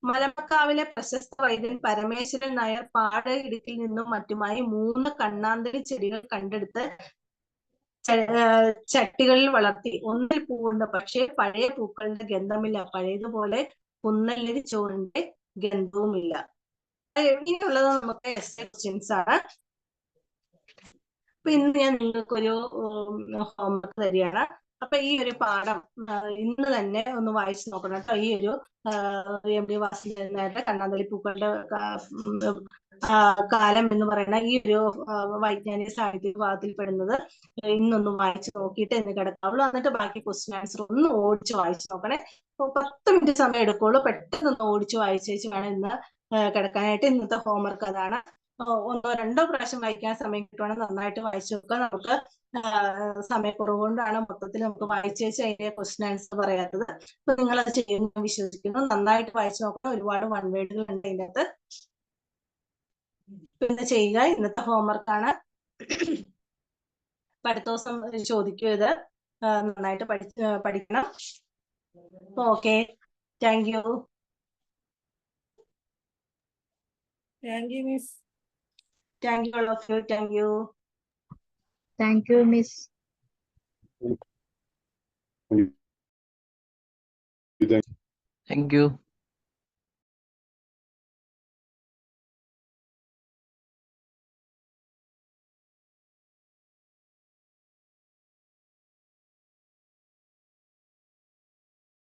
മലമക്കാവിലെ പ്രശസ്ത വൈദ്യൻ പരമേശ്വരൻ നായർ പാടയിടുക്കിൽ നിന്നും മറ്റുമായി 3 കണ്ണാന്തലി ചെടികൾ കണ്ടെടുത്ത് ചട്ടികളിൽ വളർത്തി. ഒന്നിൽ പൂവുണ്ട്, പക്ഷേ പഴയ പൂക്കളുടെ ഗന്ധമില്ല, പഴയതുപോലെ കുന്നല്ലരി ചോറിന്റെ ഗന്ധവുമില്ല. ഇങ്ങനെയുള്ളത് നമുക്ക് എസ്സേ ക്വസ്റ്റ്യൻസ് ആണ്. അപ്പൊ ഇന്ന് ഞാൻ നിങ്ങൾക്കൊരു ഹോംവർക്ക് തരികയാണ്. അപ്പൊ ഈ ഒരു പാഠം ഇന്ന് തന്നെ ഒന്ന് വായിച്ചു നോക്കണം കേട്ടോ. ഈ ഒരു MD വാസുദേവനായിട്ട് കണ്ണാന്തളി പൂക്കളുടെ കാലം എന്ന് പറയുന്ന ഈ ഒരു വൈജ്ഞാനിക സാഹിത്യ വിഭാഗത്തിൽ പെടുന്നത് ഇന്നൊന്ന് വായിച്ചു നോക്കിയിട്ട് എന്ന് കിടക്കാവുള്ളൂ. എന്നിട്ട് ബാക്കി ക്വസ്റ്റ്യൻ ആൻസർ ഒന്ന് ഓടിച്ച് വായിച്ചു നോക്കണേ. 10 മിനിറ്റ് സമയം എടുക്കുള്ളൂ. പെട്ടെന്ന് ഒന്ന് ഓടിച്ച് വായിച്ചേച്ച് വേണം ഇന്ന് കിടക്കാനായിട്ട്. ഇന്നത്തെ ഹോംവർക്ക് അതാണ്. 1 or 2 പ്രാവശ്യം വായിക്കാൻ സമയം കിട്ടുവാണെങ്കിൽ നന്നായിട്ട് വായിച്ചു നോക്കുക. നമുക്ക് സമയക്കുറവ് കൊണ്ടാണ് മൊത്തത്തിൽ നമുക്ക് വായിച്ചു വെച്ച് അതിന്റെ ക്വസ്റ്റ്യൻ ആൻസർ പറയാത്തത്. അപ്പൊ നിങ്ങൾ അത് ചെയ്യുമെന്ന് വിശ്വസിക്കുന്നു. നന്നായിട്ട് വായിച്ചു നോക്കണം. ഒരുപാട് വൺ വേർഡുകൾ ഉണ്ട് അതിൻ്റെ അകത്ത്. പിന്നെ ചെയ്യുക. ഇന്നത്തെ ഹോംവർക്കാണ്. അടുത്ത ദിവസം ചോദിക്കും ഇത്. നന്നായിട്ട് പഠിക്കണം. Okay, thank U. Thank you, Miss. Thank you all of you. Thank you. Thank you, Miss. Thank you. Thank you.